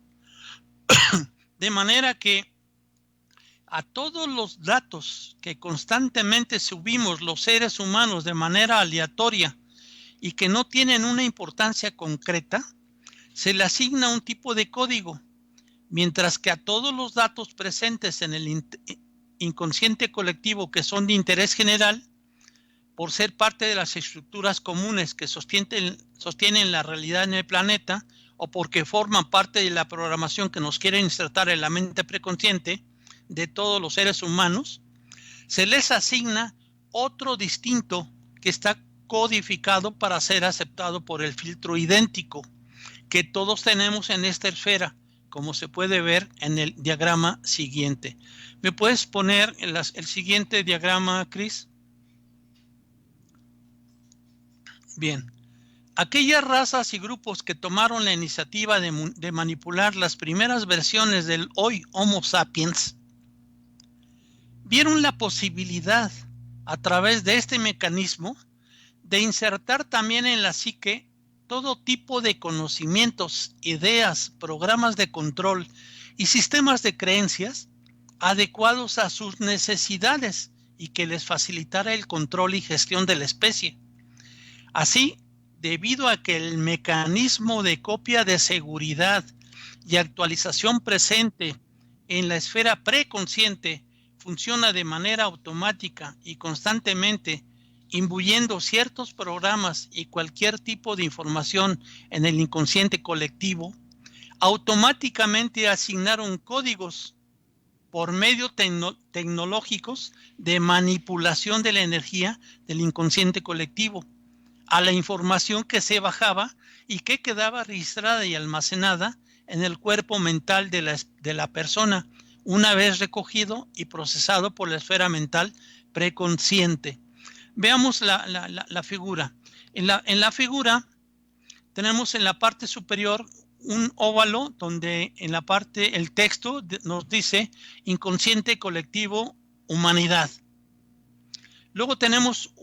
De manera que a todos los datos que constantemente subimos los seres humanos de manera aleatoria y que no tienen una importancia concreta, se le asigna un tipo de código, mientras que a todos los datos presentes en el inconsciente colectivo que son de interés general, por ser parte de las estructuras comunes que sostienen la realidad en el planeta, o porque forman parte de la programación que nos quiere insertar en la mente preconsciente de todos los seres humanos, se les asigna otro distinto que está codificado para ser aceptado por el filtro idéntico que todos tenemos en esta esfera, como se puede ver en el diagrama siguiente. ¿Me puedes poner el siguiente diagrama, Chris? Bien. Aquellas razas y grupos que tomaron la iniciativa de manipular las primeras versiones del hoy Homo sapiens vieron la posibilidad, a través de este mecanismo, de insertar también en la psique todo tipo de conocimientos, ideas, programas de control y sistemas de creencias adecuados a sus necesidades y que les facilitara el control y gestión de la especie. Así, debido a que el mecanismo de copia de seguridad y actualización presente en la esfera preconsciente funciona de manera automática y constantemente, imbuyendo ciertos programas y cualquier tipo de información en el inconsciente colectivo, automáticamente asignaron códigos por medio tecnológicos de manipulación de la energía del inconsciente colectivo a la información que se bajaba y que quedaba registrada y almacenada en el cuerpo mental de la persona, una vez recogido y procesado por la esfera mental preconsciente. Veamos la figura. En la figura tenemos en la parte superior un óvalo donde en la parte, el texto nos dice inconsciente colectivo humanidad. Luego tenemos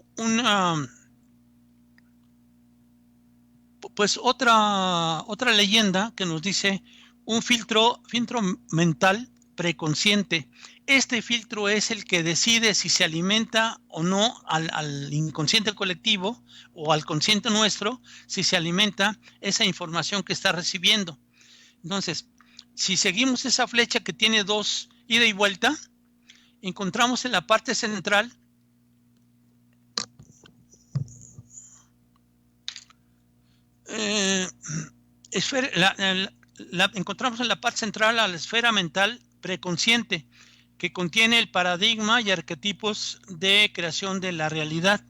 otra leyenda que nos dice un filtro mental preconsciente. Este filtro es el que decide si se alimenta o no al inconsciente colectivo o al consciente nuestro, si se alimenta esa información que está recibiendo. Entonces, si seguimos esa flecha que tiene dos ida y vuelta, encontramos en la parte central encontramos en la parte central a la esfera mental preconsciente, que contiene el paradigma y arquetipos de creación de la realidad.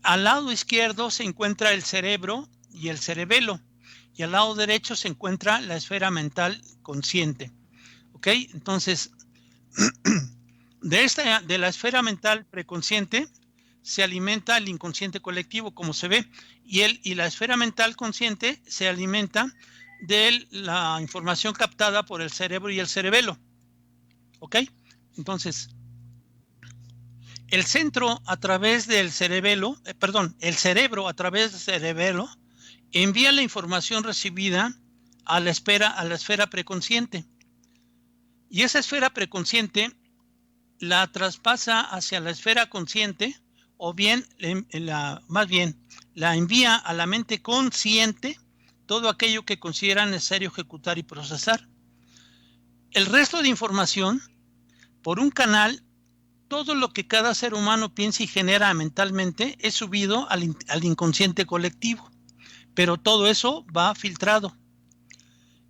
Al lado izquierdo se encuentra el cerebro y el cerebelo, y al lado derecho se encuentra la esfera mental consciente. ¿Ok? Entonces, de la esfera mental preconsciente se alimenta el inconsciente colectivo, como se ve, y la esfera mental consciente se alimenta de la información captada por el cerebro y el cerebelo. ¿Ok? Entonces, el centro a través del cerebelo, el cerebro a través del cerebelo envía la información recibida a la esfera preconsciente. Y esa esfera preconsciente la traspasa hacia la esfera consciente, o bien, la envía a la mente consciente todo aquello que considera necesario ejecutar y procesar. El resto de información, por un canal, todo lo que cada ser humano piensa y genera mentalmente es subido al inconsciente colectivo, pero todo eso va filtrado.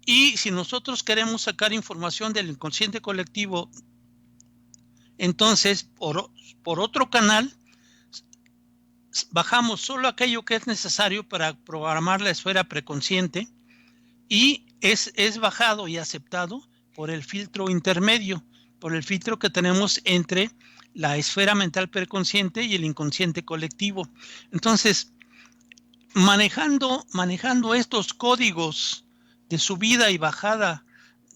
Y si nosotros queremos sacar información del inconsciente colectivo, entonces por otro canal bajamos solo aquello que es necesario para programar la esfera preconsciente y es bajado y aceptado por el filtro intermedio, por el filtro que tenemos entre la esfera mental preconsciente y el inconsciente colectivo. Entonces, manejando estos códigos de subida y bajada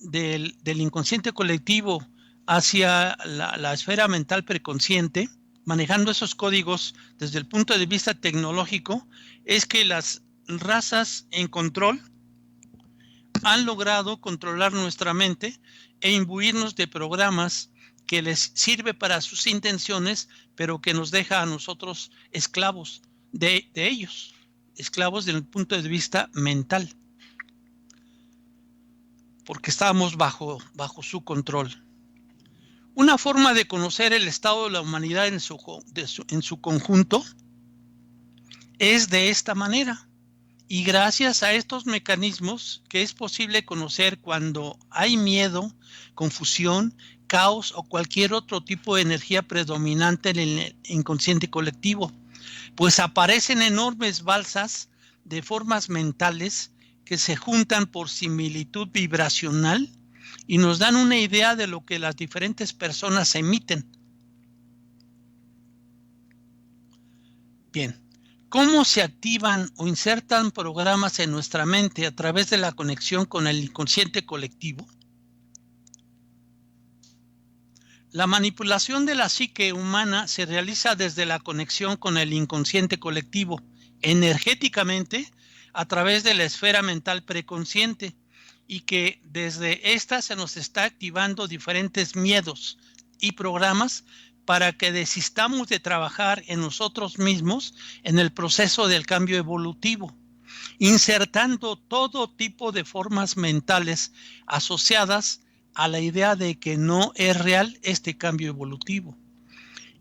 del inconsciente colectivo hacia la esfera mental preconsciente, manejando esos códigos desde el punto de vista tecnológico, es que las razas en control han logrado controlar nuestra mente e imbuirnos de programas que les sirve para sus intenciones, pero que nos deja a nosotros esclavos de ellos, esclavos desde el punto de vista mental, porque estamos bajo su control. Una forma de conocer el estado de la humanidad en su conjunto es de esta manera. Y gracias a estos mecanismos que es posible conocer cuando hay miedo, confusión, caos o cualquier otro tipo de energía predominante en el inconsciente colectivo, pues aparecen enormes balsas de formas mentales que se juntan por similitud vibracional y nos dan una idea de lo que las diferentes personas emiten. Bien. ¿Cómo se activan o insertan programas en nuestra mente a través de la conexión con el inconsciente colectivo? La manipulación de la psique humana se realiza desde la conexión con el inconsciente colectivo, energéticamente, a través de la esfera mental preconsciente, y que desde esta se nos está activando diferentes miedos y programas para que desistamos de trabajar en nosotros mismos en el proceso del cambio evolutivo, insertando todo tipo de formas mentales asociadas a la idea de que no es real este cambio evolutivo.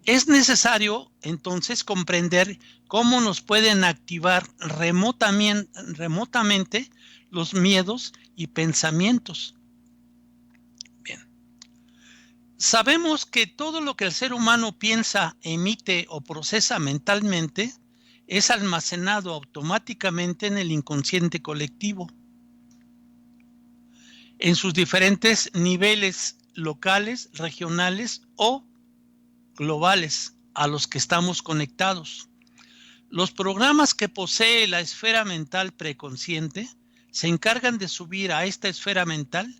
Es necesario entonces comprender cómo nos pueden activar remotamente los miedos y pensamientos. Sabemos que todo lo que el ser humano piensa, emite o procesa mentalmente es almacenado automáticamente en el inconsciente colectivo, en sus diferentes niveles locales, regionales o globales a los que estamos conectados. Los programas que posee la esfera mental preconsciente se encargan de subir a esta esfera mental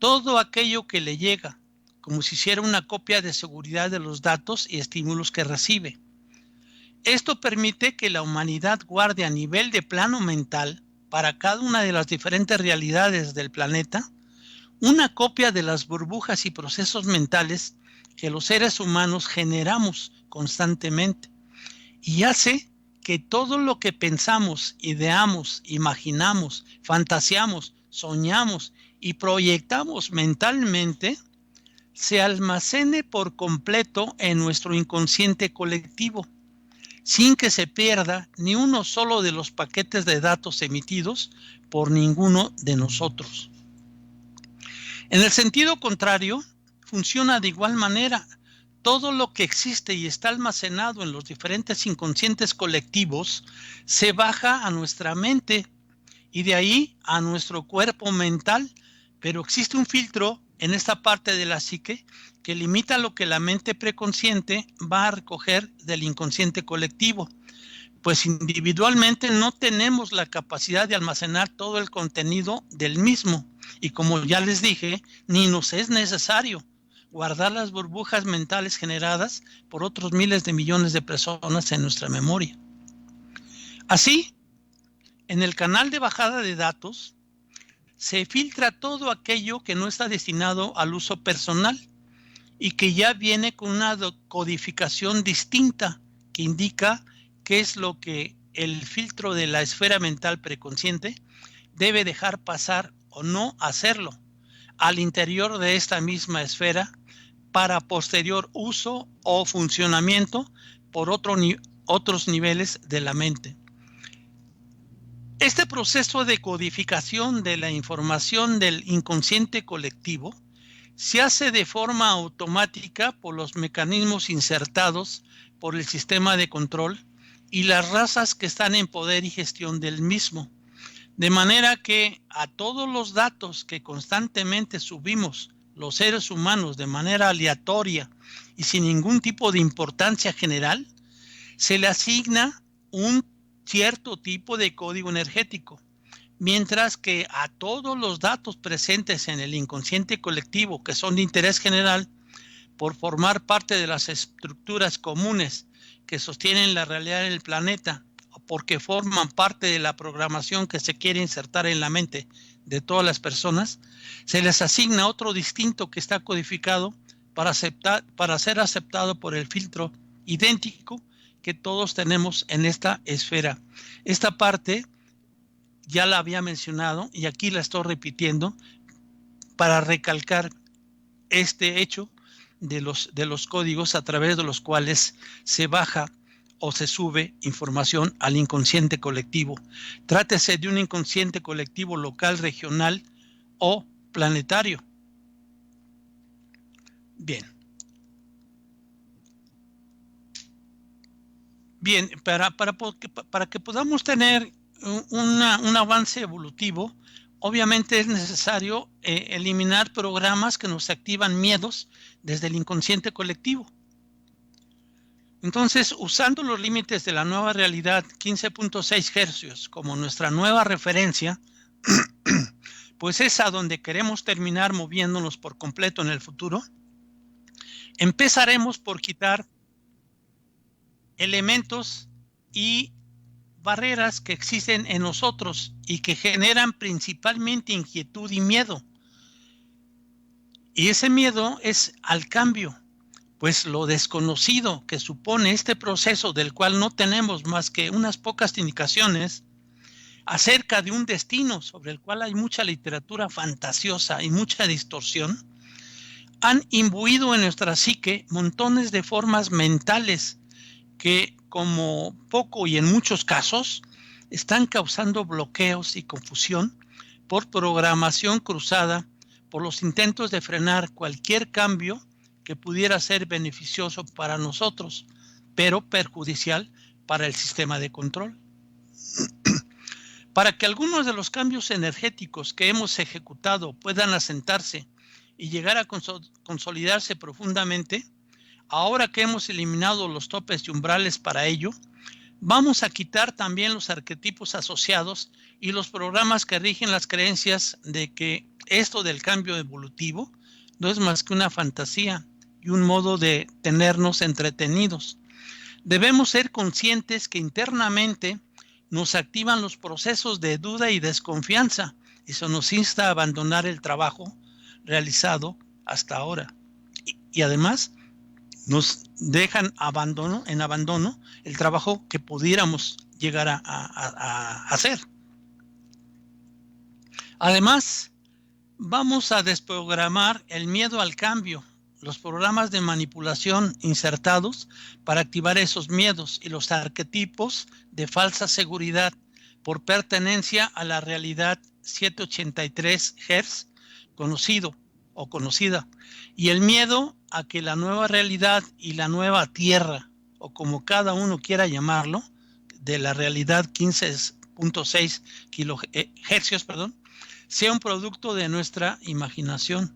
todo aquello que le llega, como si hiciera una copia de seguridad de los datos y estímulos que recibe. Esto permite que la humanidad guarde a nivel de plano mental, para cada una de las diferentes realidades del planeta, una copia de las burbujas y procesos mentales que los seres humanos generamos constantemente, y hace que todo lo que pensamos, ideamos, imaginamos, fantaseamos, soñamos y proyectamos mentalmente se almacene por completo en nuestro inconsciente colectivo, sin que se pierda ni uno solo de los paquetes de datos emitidos por ninguno de nosotros. En el sentido contrario, funciona de igual manera. Todo lo que existe y está almacenado en los diferentes inconscientes colectivos se baja a nuestra mente y de ahí a nuestro cuerpo mental, pero existe un filtro en esta parte de la psique que limita lo que la mente preconsciente va a recoger del inconsciente colectivo, pues individualmente no tenemos la capacidad de almacenar todo el contenido del mismo, y como ya les dije, ni nos es necesario guardar las burbujas mentales generadas por otros miles de millones de personas en nuestra memoria. Así, en el canal de bajada de datos, se filtra todo aquello que no está destinado al uso personal y que ya viene con una codificación distinta que indica qué es lo que el filtro de la esfera mental preconsciente debe dejar pasar o no hacerlo al interior de esta misma esfera para posterior uso o funcionamiento por otros niveles de la mente. Este proceso de codificación de la información del inconsciente colectivo se hace de forma automática por los mecanismos insertados por el sistema de control y las razas que están en poder y gestión del mismo, de manera que a todos los datos que constantemente subimos los seres humanos de manera aleatoria y sin ningún tipo de importancia general, se le asigna un cierto tipo de código energético, mientras que a todos los datos presentes en el inconsciente colectivo que son de interés general, por formar parte de las estructuras comunes que sostienen la realidad del planeta, o porque forman parte de la programación que se quiere insertar en la mente de todas las personas, se les asigna otro distinto que está codificado para ser aceptado por el filtro idéntico que todos tenemos en esta esfera. Esta parte ya la había mencionado y aquí la estoy repitiendo para recalcar este hecho de los códigos a través de los cuales se baja o se sube información al inconsciente colectivo. Trátese de un inconsciente colectivo local, regional o planetario. Bien. Bien, para que podamos tener un avance evolutivo, obviamente es necesario eliminar programas que nos activan miedos desde el inconsciente colectivo. Entonces, usando los límites de la nueva realidad 15.6 Hz como nuestra nueva referencia, pues es a donde queremos terminar moviéndonos por completo en el futuro, empezaremos por quitar elementos y barreras que existen en nosotros y que generan principalmente inquietud y miedo. Y ese miedo es al cambio, pues lo desconocido que supone este proceso del cual no tenemos más que unas pocas indicaciones acerca de un destino sobre el cual hay mucha literatura fantasiosa y mucha distorsión, han imbuido en nuestra psique montones de formas mentales que, como poco y en muchos casos, están causando bloqueos y confusión por programación cruzada por los intentos de frenar cualquier cambio que pudiera ser beneficioso para nosotros, pero perjudicial para el sistema de control. Para que algunos de los cambios energéticos que hemos ejecutado puedan asentarse y llegar a consolidarse profundamente, ahora que hemos eliminado los topes y umbrales para ello, vamos a quitar también los arquetipos asociados y los programas que rigen las creencias de que esto del cambio evolutivo no es más que una fantasía y un modo de tenernos entretenidos. Debemos ser conscientes que internamente nos activan los procesos de duda y desconfianza. Eso nos insta a abandonar el trabajo realizado hasta ahora. Y además nos dejan en abandono el trabajo que pudiéramos llegar a hacer. Además, vamos a desprogramar el miedo al cambio, los programas de manipulación insertados para activar esos miedos y los arquetipos de falsa seguridad por pertenencia a la realidad 783 Hz conocido o conocida, y el miedo a que la nueva realidad y la nueva tierra, o como cada uno quiera llamarlo, de la realidad 15.6 kHz, sea un producto de nuestra imaginación.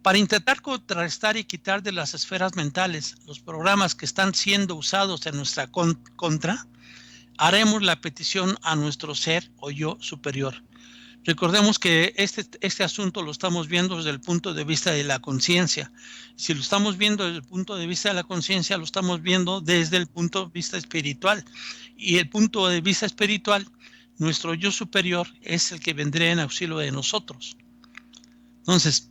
Para intentar contrarrestar y quitar de las esferas mentales los programas que están siendo usados en nuestra contra, haremos la petición a nuestro ser o yo superior. Recordemos que este asunto lo estamos viendo desde el punto de vista de la conciencia. Si lo estamos viendo desde el punto de vista de la conciencia, lo estamos viendo desde el punto de vista espiritual. Y el punto de vista espiritual, nuestro yo superior es el que vendrá en auxilio de nosotros. Entonces,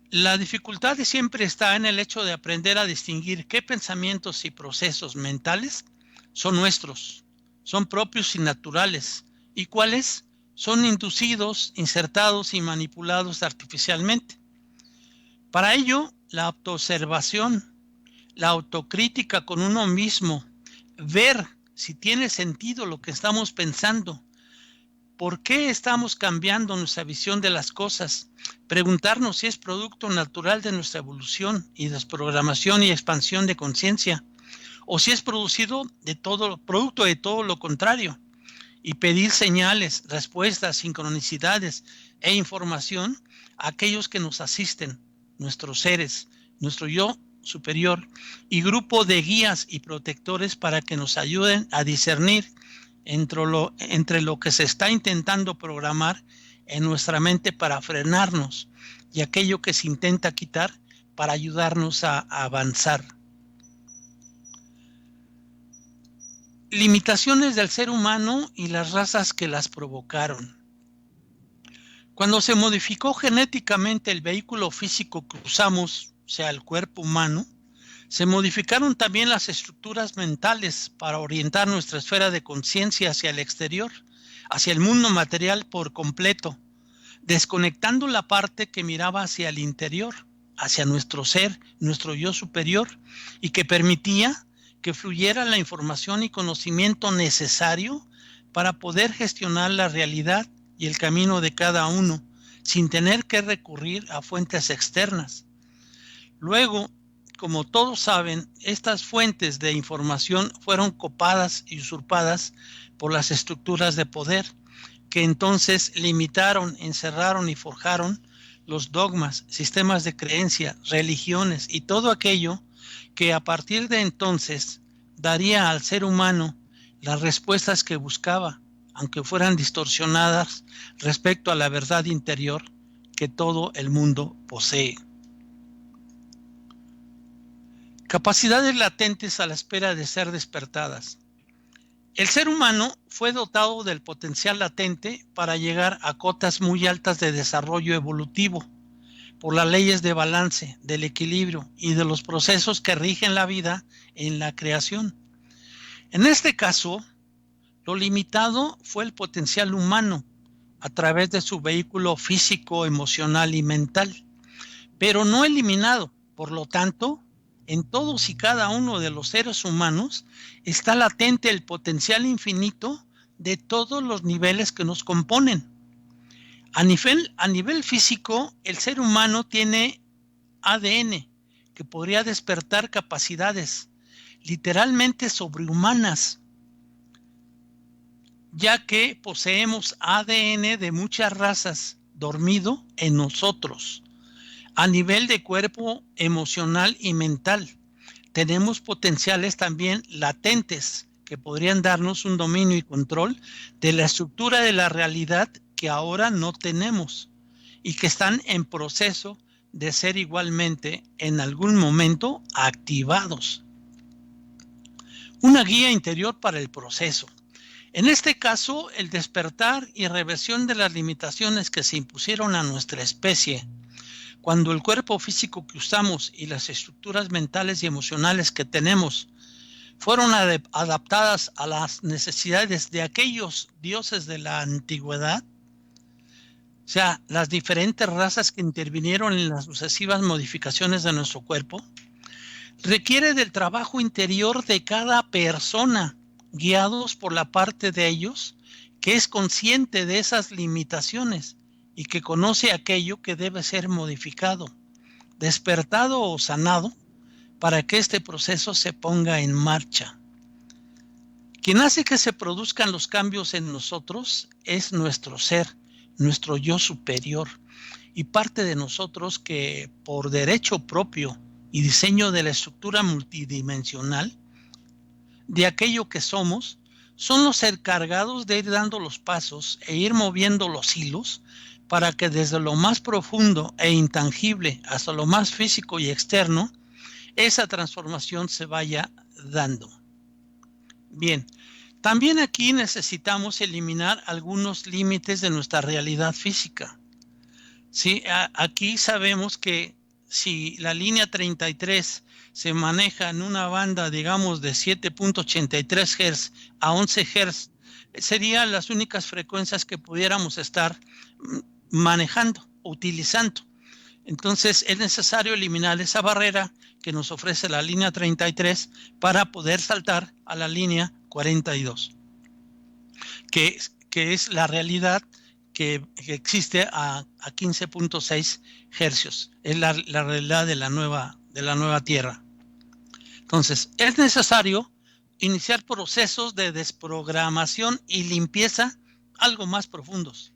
la dificultad siempre está en el hecho de aprender a distinguir qué pensamientos y procesos mentales son nuestros, son propios y naturales, y cuáles son inducidos, insertados y manipulados artificialmente. Para ello, la autoobservación, la autocrítica con uno mismo, ver si tiene sentido lo que estamos pensando, por qué estamos cambiando nuestra visión de las cosas, preguntarnos si es producto natural de nuestra evolución y desprogramación y expansión de conciencia, o si es producto de todo lo contrario, y pedir señales, respuestas, sincronicidades e información a aquellos que nos asisten, nuestros seres, nuestro yo superior y grupo de guías y protectores para que nos ayuden a discernir entre lo que se está intentando programar en nuestra mente para frenarnos y aquello que se intenta quitar para ayudarnos a avanzar. Limitaciones del ser humano y las razas que las provocaron. Cuando se modificó genéticamente el vehículo físico que usamos, o sea, el cuerpo humano, se modificaron también las estructuras mentales para orientar nuestra esfera de conciencia hacia el exterior, hacia el mundo material por completo, desconectando la parte que miraba hacia el interior, hacia nuestro ser, nuestro yo superior, y que permitía que fluyera la información y conocimiento necesario para poder gestionar la realidad y el camino de cada uno, sin tener que recurrir a fuentes externas. Luego, como todos saben, estas fuentes de información fueron copadas y usurpadas por las estructuras de poder, que entonces limitaron, encerraron y forjaron los dogmas, sistemas de creencia, religiones y todo aquello que a partir de entonces daría al ser humano las respuestas que buscaba, aunque fueran distorsionadas respecto a la verdad interior que todo el mundo posee. Capacidades latentes a la espera de ser despertadas. El ser humano fue dotado del potencial latente para llegar a cotas muy altas de desarrollo evolutivo, por las leyes de balance, del equilibrio y de los procesos que rigen la vida en la creación. En este caso, lo limitado fue el potencial humano a través de su vehículo físico, emocional y mental, pero no eliminado. Por lo tanto, en todos y cada uno de los seres humanos está latente el potencial infinito de todos los niveles que nos componen. A nivel físico, el ser humano tiene ADN que podría despertar capacidades literalmente sobrehumanas, ya que poseemos ADN de muchas razas dormido en nosotros. A nivel de cuerpo emocional y mental, tenemos potenciales también latentes que podrían darnos un dominio y control de la estructura de la realidad que ahora no tenemos y que están en proceso de ser igualmente en algún momento activados. Una guía interior para el proceso. En este caso, el despertar y reversión de las limitaciones que se impusieron a nuestra especie, cuando el cuerpo físico que usamos y las estructuras mentales y emocionales que tenemos fueron adaptadas a las necesidades de aquellos dioses de la antigüedad, o sea, las diferentes razas que intervinieron en las sucesivas modificaciones de nuestro cuerpo, requiere del trabajo interior de cada persona, guiados por la parte de ellos que es consciente de esas limitaciones y que conoce aquello que debe ser modificado, despertado o sanado para que este proceso se ponga en marcha. Quien hace que se produzcan los cambios en nosotros es nuestro ser, nuestro yo superior y parte de nosotros que por derecho propio y diseño de la estructura multidimensional de aquello que somos, son los encargados de ir dando los pasos e ir moviendo los hilos para que desde lo más profundo e intangible hasta lo más físico y externo, esa transformación se vaya dando. Bien, también aquí necesitamos eliminar algunos límites de nuestra realidad física. Sí, aquí sabemos que si la línea 33 se maneja en una banda, digamos, de 7.83 Hz a 11 Hz, serían las únicas frecuencias que pudiéramos estar manejando, utilizando. Entonces es necesario eliminar esa barrera que nos ofrece la línea 33 para poder saltar a la línea 42, que es la realidad que existe a 15.6 hercios. Es la realidad de la nueva Tierra. Entonces, es necesario iniciar procesos de desprogramación y limpieza algo más profundos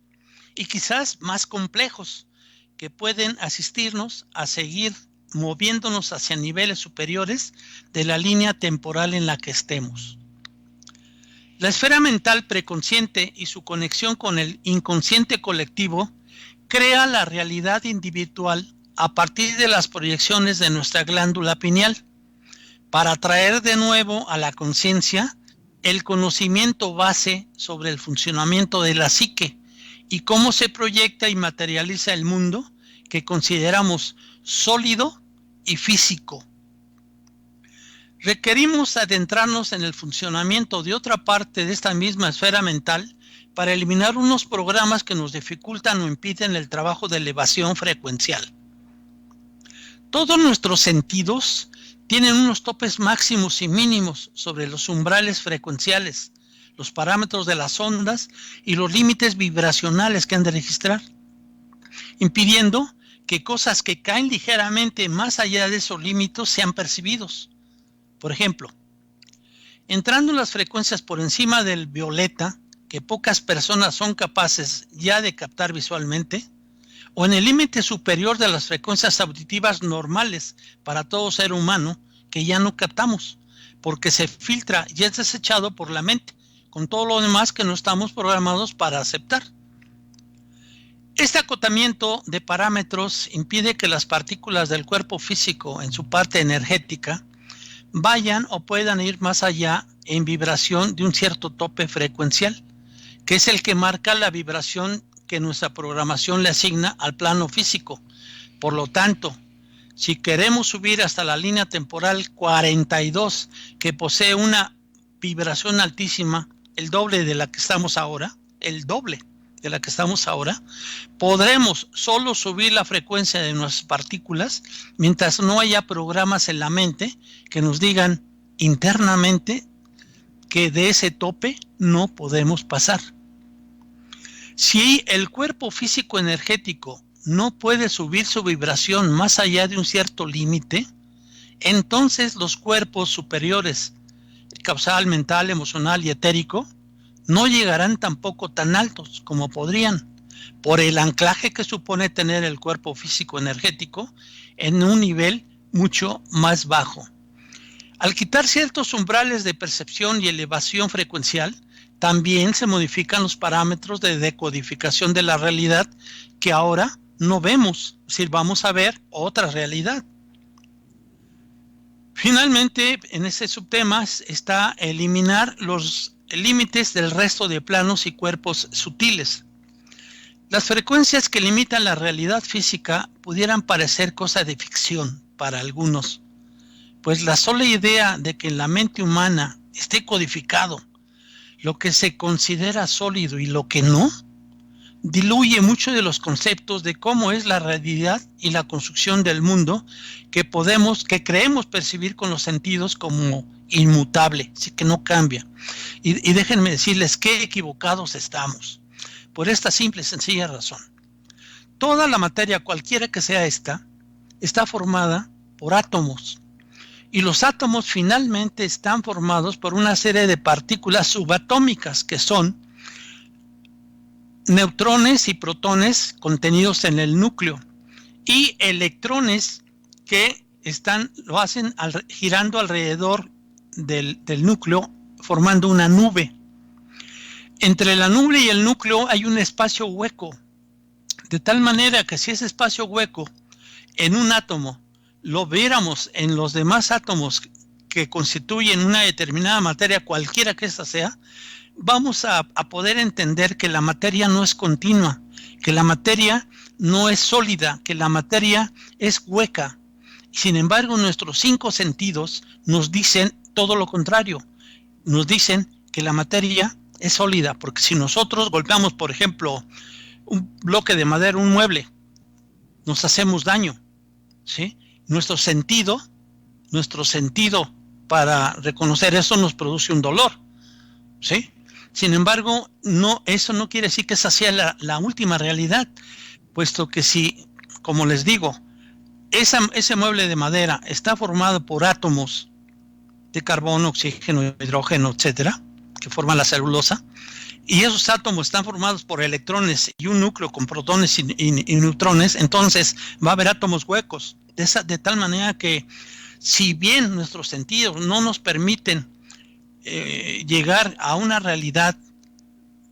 y quizás más complejos que pueden asistirnos a seguir moviéndonos hacia niveles superiores de la línea temporal en la que estemos. La esfera mental preconsciente y su conexión con el inconsciente colectivo crea la realidad individual a partir de las proyecciones de nuestra glándula pineal, para traer de nuevo a la conciencia el conocimiento base sobre el funcionamiento de la psique y cómo se proyecta y materializa el mundo que consideramos sólido y físico. Requerimos adentrarnos en el funcionamiento de otra parte de esta misma esfera mental para eliminar unos programas que nos dificultan o impiden el trabajo de elevación frecuencial. Todos nuestros sentidos tienen unos topes máximos y mínimos sobre los umbrales frecuenciales, los parámetros de las ondas y los límites vibracionales que han de registrar, impidiendo que cosas que caen ligeramente más allá de esos límites sean percibidos. Por ejemplo, entrando en las frecuencias por encima del violeta, que pocas personas son capaces ya de captar visualmente, o en el límite superior de las frecuencias auditivas normales para todo ser humano, que ya no captamos, porque se filtra y es desechado por la mente, con todo lo demás que no estamos programados para aceptar. Este acotamiento de parámetros impide que las partículas del cuerpo físico en su parte energética vayan o puedan ir más allá en vibración de un cierto tope frecuencial, que es el que marca la vibración que nuestra programación le asigna al plano físico. Por lo tanto, si queremos subir hasta la línea temporal 42, que posee una vibración altísima, el doble de la que estamos ahora, podremos solo subir la frecuencia de nuestras partículas mientras no haya programas en la mente que nos digan internamente que de ese tope no podemos pasar. Si el cuerpo físico energético no puede subir su vibración más allá de un cierto límite, entonces los cuerpos superiores, causal, mental, emocional y etérico, no llegarán tampoco tan altos como podrían, por el anclaje que supone tener el cuerpo físico energético en un nivel mucho más bajo. Al quitar ciertos umbrales de percepción y elevación frecuencial, también se modifican los parámetros de decodificación de la realidad que ahora no vemos, si vamos a ver otra realidad. Finalmente, en ese subtema está eliminar los límites del resto de planos y cuerpos sutiles. Las frecuencias que limitan la realidad física pudieran parecer cosa de ficción para algunos, pues la sola idea de que en la mente humana esté codificado lo que se considera sólido y lo que no, diluye mucho de los conceptos de cómo es la realidad y la construcción del mundo que creemos percibir con los sentidos como inmutable, así que no cambia. Y déjenme decirles qué equivocados estamos, por esta simple y sencilla razón. Toda la materia, cualquiera que sea esta, está formada por átomos. Y los átomos finalmente están formados por una serie de partículas subatómicas que son neutrones y protones contenidos en el núcleo y electrones que lo hacen girando alrededor del núcleo formando una nube. Entre la nube y el núcleo hay un espacio hueco, de tal manera que si ese espacio hueco en un átomo lo viéramos en los demás átomos que constituyen una determinada materia, cualquiera que ésta sea, vamos a poder entender que la materia no es continua, que la materia no es sólida, que la materia es hueca. Sin embargo, nuestros 5 sentidos nos dicen todo lo contrario. Nos dicen que la materia es sólida, porque si nosotros golpeamos, por ejemplo, un bloque de madera, un mueble, nos hacemos daño, ¿sí? Nuestro sentido para reconocer eso nos produce un dolor, ¿sí? Sin embargo, eso no quiere decir que esa sea la última realidad, puesto que si, como les digo, ese mueble de madera está formado por átomos de carbono, oxígeno, hidrógeno, etcétera, que forman la celulosa, y esos átomos están formados por electrones y un núcleo con protones y neutrones, entonces va a haber átomos huecos, de tal manera que si bien nuestros sentidos no nos permiten llegar a una realidad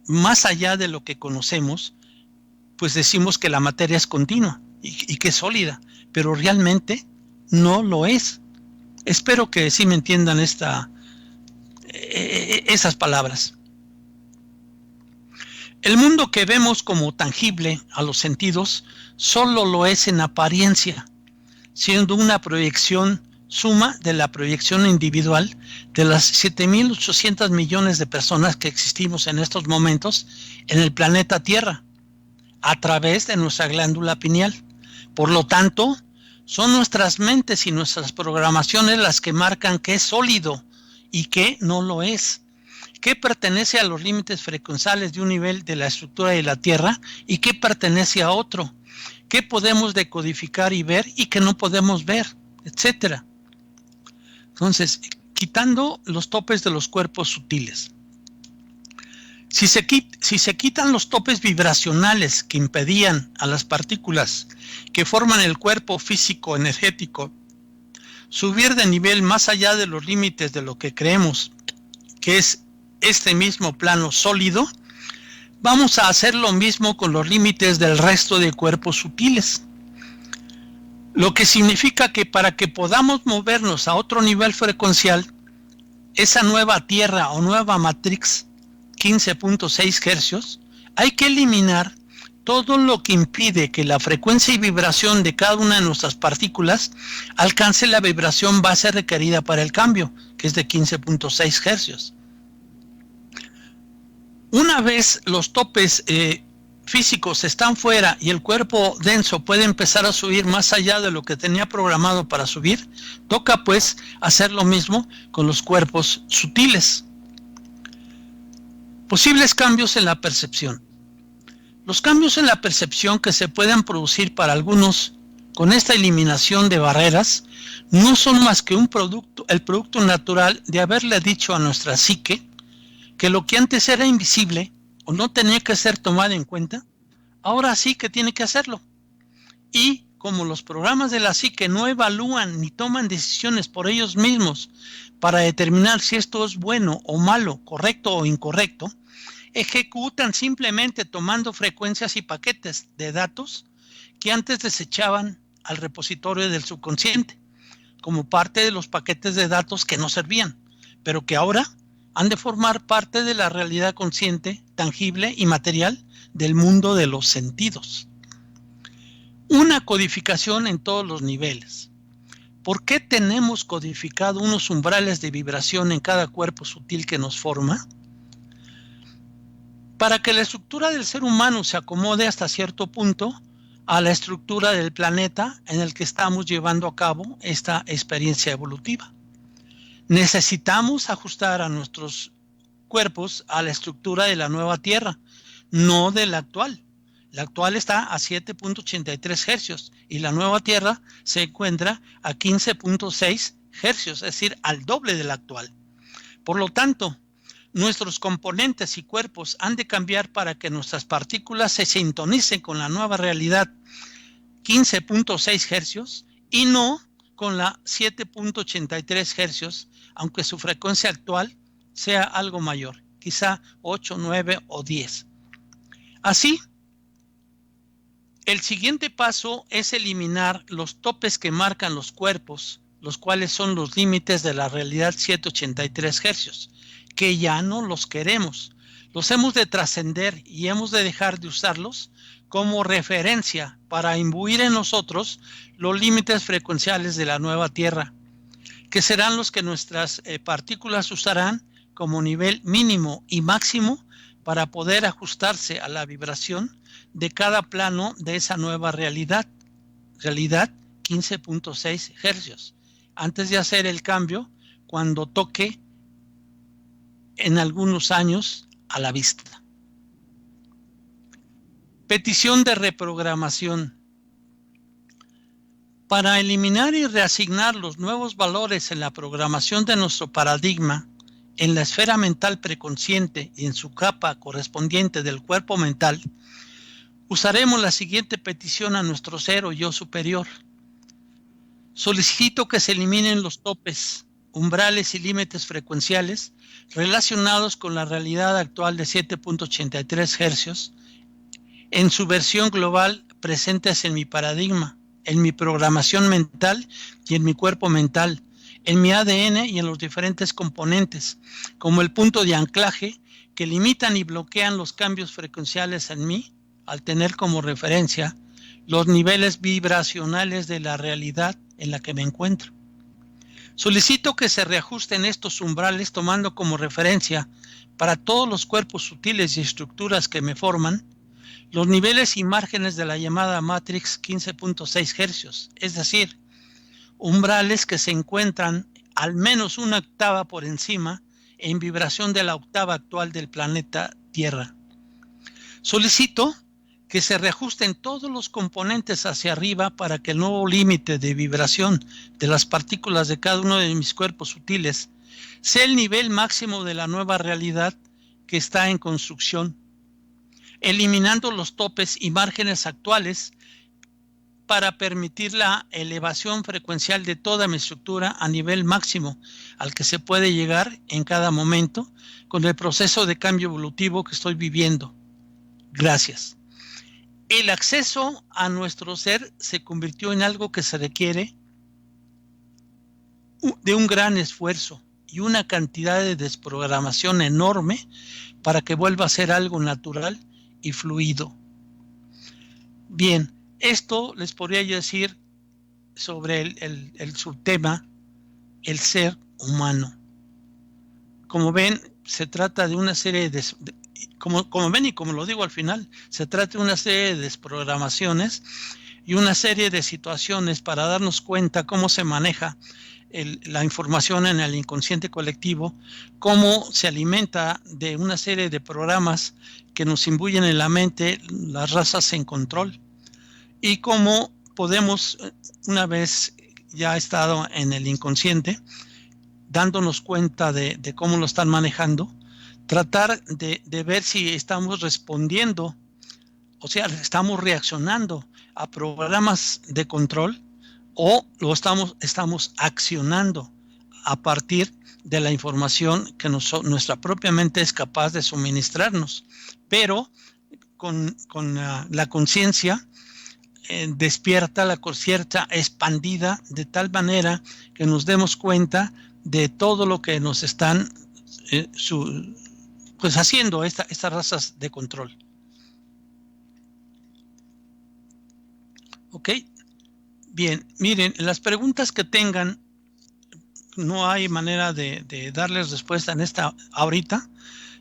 más allá de lo que conocemos, pues decimos que la materia es continua y que es sólida, pero realmente no lo es. Espero que sí me entiendan esas palabras. El mundo que vemos como tangible a los sentidos solo lo es en apariencia, siendo una proyección suma de la proyección individual de las 7.800 millones de personas que existimos en estos momentos en el planeta Tierra, a través de nuestra glándula pineal. Por lo tanto, son nuestras mentes y nuestras programaciones las que marcan qué es sólido y qué no lo es, qué pertenece a los límites frecuenciales de un nivel de la estructura de la Tierra y qué pertenece a otro, qué podemos decodificar y ver y qué no podemos ver, etcétera. Entonces, quitando los topes de los cuerpos sutiles. Si se quitan los topes vibracionales que impedían a las partículas que forman el cuerpo físico energético subir de nivel más allá de los límites de lo que creemos que es este mismo plano sólido, vamos a hacer lo mismo con los límites del resto de cuerpos sutiles. Lo que significa que para que podamos movernos a otro nivel frecuencial, esa nueva Tierra o nueva Matrix 15.6 Hz, hay que eliminar todo lo que impide que la frecuencia y vibración de cada una de nuestras partículas alcance la vibración base requerida para el cambio, que es de 15.6 Hz. Una vez los topes físicos están fuera y el cuerpo denso puede empezar a subir más allá de lo que tenía programado para subir, toca pues hacer lo mismo con los cuerpos sutiles. Posibles cambios en la percepción. Los cambios en la percepción que se pueden producir para algunos con esta eliminación de barreras no son más que el producto natural de haberle dicho a nuestra psique que lo que antes era invisible o no tenía que ser tomado en cuenta, ahora sí que tiene que hacerlo. Y como los programas de la psique no evalúan ni toman decisiones por ellos mismos para determinar si esto es bueno o malo, correcto o incorrecto, ejecutan simplemente tomando frecuencias y paquetes de datos que antes desechaban al repositorio del subconsciente, como parte de los paquetes de datos que no servían, pero que ahora han de formar parte de la realidad consciente, tangible y material del mundo de los sentidos. Una codificación en todos los niveles. ¿Por qué tenemos codificado unos umbrales de vibración en cada cuerpo sutil que nos forma? Para que la estructura del ser humano se acomode hasta cierto punto a la estructura del planeta en el que estamos llevando a cabo esta experiencia evolutiva. Necesitamos ajustar a nuestros cuerpos a la estructura de la nueva Tierra, no de la actual. La actual está a 7.83 Hz y la nueva Tierra se encuentra a 15.6 Hz, es decir, al doble de la actual. Por lo tanto, nuestros componentes y cuerpos han de cambiar para que nuestras partículas se sintonicen con la nueva realidad 15.6 Hz y no con la 7.83 Hz, aunque su frecuencia actual sea algo mayor, quizá 8, 9 o 10. Así, el siguiente paso es eliminar los topes que marcan los cuerpos, los cuales son los límites de la realidad 783 Hz, que ya no los queremos. Los hemos de trascender y hemos de dejar de usarlos como referencia para imbuir en nosotros los límites frecuenciales de la nueva Tierra, que serán los que nuestras partículas usarán como nivel mínimo y máximo para poder ajustarse a la vibración de cada plano de esa nueva realidad 15.6 Hz, antes de hacer el cambio cuando toque en algunos años a la vista. Petición de reprogramación. Para eliminar y reasignar los nuevos valores en la programación de nuestro paradigma, en la esfera mental preconsciente y en su capa correspondiente del cuerpo mental, usaremos la siguiente petición a nuestro ser o yo superior. Solicito que se eliminen los topes umbrales y límites frecuenciales relacionados con la realidad actual de 7.83 Hz en su versión global presentes en mi paradigma, en mi programación mental y en mi cuerpo mental, en mi ADN y en los diferentes componentes, como el punto de anclaje que limitan y bloquean los cambios frecuenciales en mí, al tener como referencia los niveles vibracionales de la realidad en la que me encuentro. Solicito que se reajusten estos umbrales tomando como referencia para todos los cuerpos sutiles y estructuras que me forman los niveles y márgenes de la llamada Matrix 15.6 Hz, es decir, umbrales que se encuentran al menos una octava por encima en vibración de la octava actual del planeta Tierra. Solicito que se reajusten todos los componentes hacia arriba para que el nuevo límite de vibración de las partículas de cada uno de mis cuerpos sutiles sea el nivel máximo de la nueva realidad que está en construcción, eliminando los topes y márgenes actuales para permitir la elevación frecuencial de toda mi estructura a nivel máximo al que se puede llegar en cada momento con el proceso de cambio evolutivo que estoy viviendo. Gracias. El acceso a nuestro ser se convirtió en algo que se requiere de un gran esfuerzo y una cantidad de desprogramación enorme para que vuelva a ser algo natural y fluido. Bien, esto les podría yo decir sobre el subtema, el ser humano. Como ven, se trata de una serie de como ven y como lo digo al final, se trata de una serie de desprogramaciones y una serie de situaciones para darnos cuenta cómo se maneja la información en el inconsciente colectivo, cómo se alimenta de una serie de programas que nos imbuyen en la mente las razas en control y cómo podemos, una vez ya estado en el inconsciente, dándonos cuenta de cómo lo están manejando, tratar de ver si estamos respondiendo, o sea, estamos reaccionando a programas de control o lo estamos accionando a partir de la información que nuestra propia mente es capaz de suministrarnos, pero con la conciencia despierta, la conciencia expandida de tal manera que nos demos cuenta de todo lo que nos están pues haciendo estas razas de control. Ok, bien, miren, las preguntas que tengan, no hay manera de darles respuesta en esta ahorita,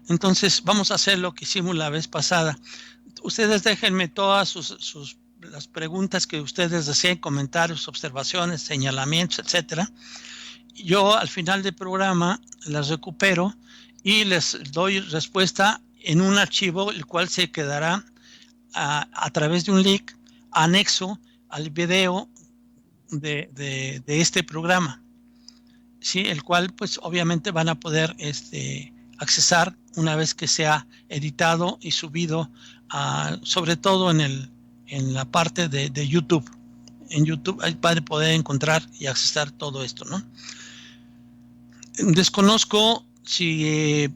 entonces vamos a hacer lo que hicimos la vez pasada. Ustedes déjenme todas las preguntas que ustedes deseen, comentarios, observaciones, señalamientos, etcétera. Yo al final del programa las recupero y les doy respuesta en un archivo, el cual se quedará a través de un link anexo al video de este programa, ¿sí? El cual pues obviamente van a poder accesar una vez que sea editado y subido sobre todo en la parte de YouTube. En YouTube van a poder encontrar y accesar todo esto, ¿no? Desconozco si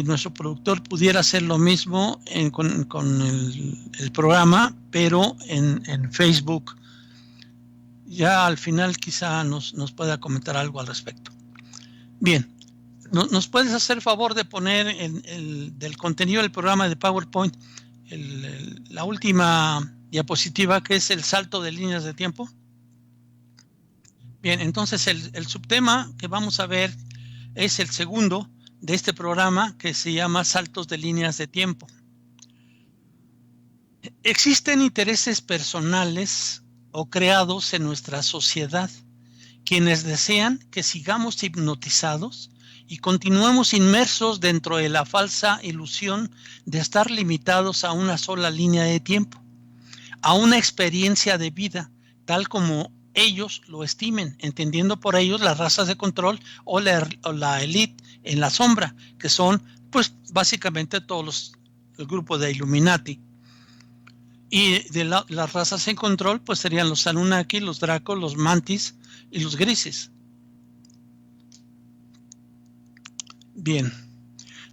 nuestro productor pudiera hacer lo mismo con el programa, pero en Facebook. Ya al final quizá nos pueda comentar algo al respecto. Bien, ¿nos puedes hacer favor de poner del contenido del programa de PowerPoint la última diapositiva, que es el salto de líneas de tiempo? Bien, entonces el subtema que vamos a ver es el segundo de este programa, que se llama Saltos de líneas de tiempo. Existen intereses personales o creados en nuestra sociedad, quienes desean que sigamos hipnotizados y continuemos inmersos dentro de la falsa ilusión de estar limitados a una sola línea de tiempo, a una experiencia de vida, tal como ellos lo estimen, entendiendo por ellos las razas de control o la élite en la sombra, que son pues básicamente el grupo de Illuminati. Y de las razas en control pues serían los Anunnaki, los Dracos, los Mantis y los Grises. Bien.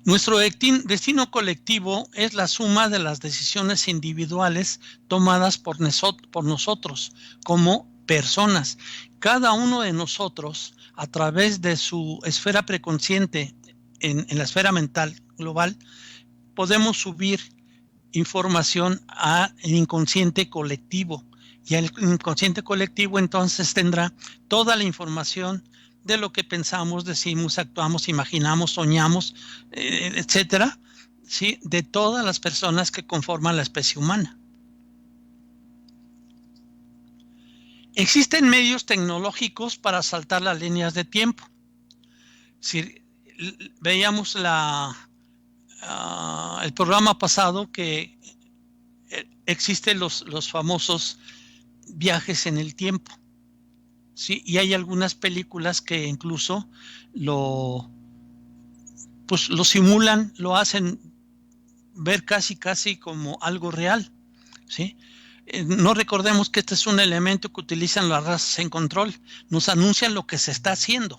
Nuestro destino colectivo es la suma de las decisiones individuales tomadas por nosotros como personas. Cada uno de nosotros, a través de su esfera preconsciente en la esfera mental global, podemos subir información al inconsciente colectivo. Y el inconsciente colectivo entonces tendrá toda la información de lo que pensamos, decimos, actuamos, imaginamos, soñamos, etcétera, ¿sí? De todas las personas que conforman la especie humana. Existen medios tecnológicos para saltar las líneas de tiempo. Si veíamos el programa pasado que existen los famosos viajes en el tiempo. Sí, y hay algunas películas que incluso lo simulan, lo hacen ver casi como algo real, ¿sí? No recordemos que este es un elemento que utilizan las razas en control, nos anuncian lo que se está haciendo,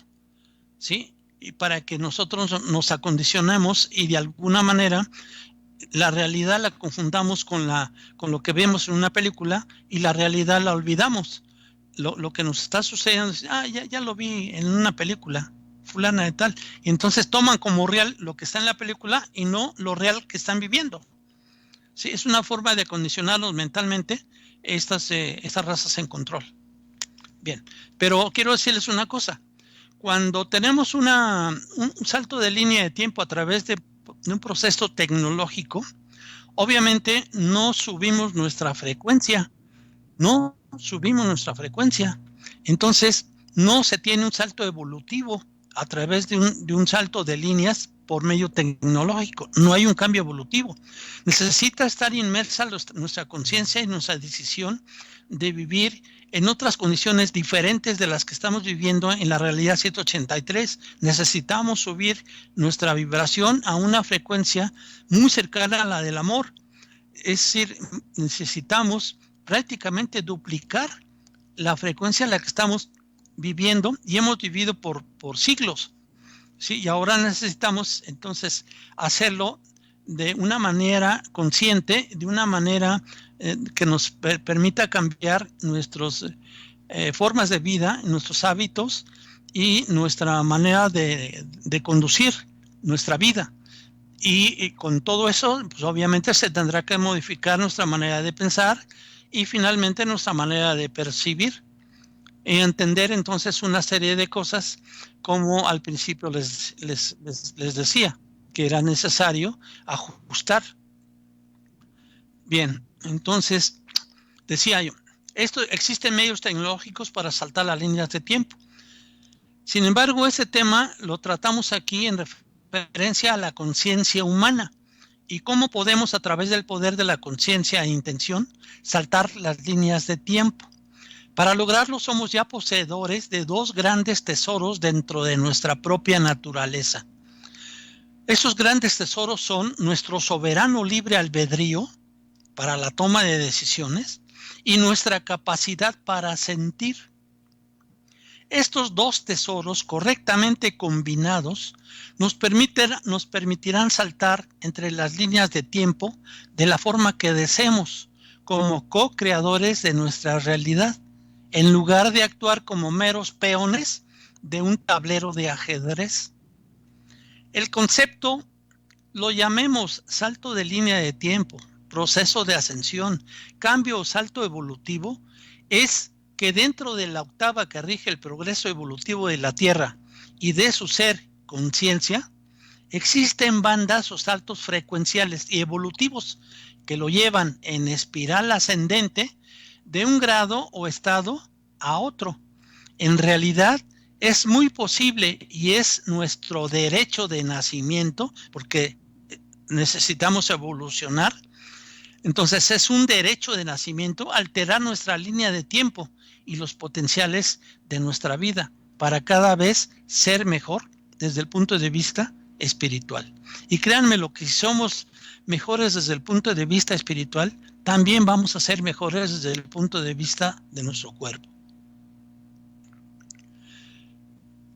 ¿sí? Y para que nosotros nos acondicionemos y de alguna manera la realidad la confundamos con lo que vemos en una película y la realidad la olvidamos. Lo que nos está sucediendo es, ya lo vi en una película, fulana de tal. Y entonces toman como real lo que está en la película y no lo real que están viviendo. Sí, es una forma de acondicionarnos mentalmente estas razas en control. Bien, pero quiero decirles una cosa. Cuando tenemos un salto de línea de tiempo a través de un proceso tecnológico, obviamente no subimos nuestra frecuencia. No subimos nuestra frecuencia. Entonces, no se tiene un salto evolutivo a través de un salto de líneas por medio tecnológico. No hay un cambio evolutivo. Necesita estar inmersa nuestra conciencia y nuestra decisión de vivir en otras condiciones diferentes de las que estamos viviendo en la realidad 783. Necesitamos subir nuestra vibración a una frecuencia muy cercana a la del amor. Es decir, necesitamos prácticamente duplicar la frecuencia en la que estamos viviendo y hemos vivido por siglos, ¿sí? Y ahora necesitamos entonces hacerlo de una manera consciente, de una manera que nos permita cambiar nuestras formas de vida, nuestros hábitos y nuestra manera de conducir nuestra vida. Y con todo eso, pues obviamente se tendrá que modificar nuestra manera de pensar y finalmente nuestra manera de percibir y entender entonces una serie de cosas como al principio les decía, que era necesario ajustar. Bien, entonces decía yo, existen medios tecnológicos para saltar las líneas de tiempo. Sin embargo, ese tema lo tratamos aquí en referencia a la conciencia humana y cómo podemos a través del poder de la conciencia e intención saltar las líneas de tiempo. Para lograrlo somos ya poseedores de dos grandes tesoros dentro de nuestra propia naturaleza. Esos grandes tesoros son nuestro soberano libre albedrío para la toma de decisiones y nuestra capacidad para sentir. Estos dos tesoros correctamente combinados nos permitirán saltar entre las líneas de tiempo de la forma que deseemos, como co-creadores de nuestra realidad, en lugar de actuar como meros peones de un tablero de ajedrez. El concepto lo llamemos salto de línea de tiempo, proceso de ascensión, cambio o salto evolutivo, es que dentro de la octava que rige el progreso evolutivo de la Tierra y de su ser, conciencia, existen bandas o saltos frecuenciales y evolutivos que lo llevan en espiral ascendente de un grado o estado a otro. En realidad es muy posible y es nuestro derecho de nacimiento, porque necesitamos evolucionar. Entonces es un derecho de nacimiento alterar nuestra línea de tiempo y los potenciales de nuestra vida para cada vez ser mejor desde el punto de vista espiritual. Y créanme, lo que si somos mejores desde el punto de vista espiritual, también vamos a ser mejores desde el punto de vista de nuestro cuerpo.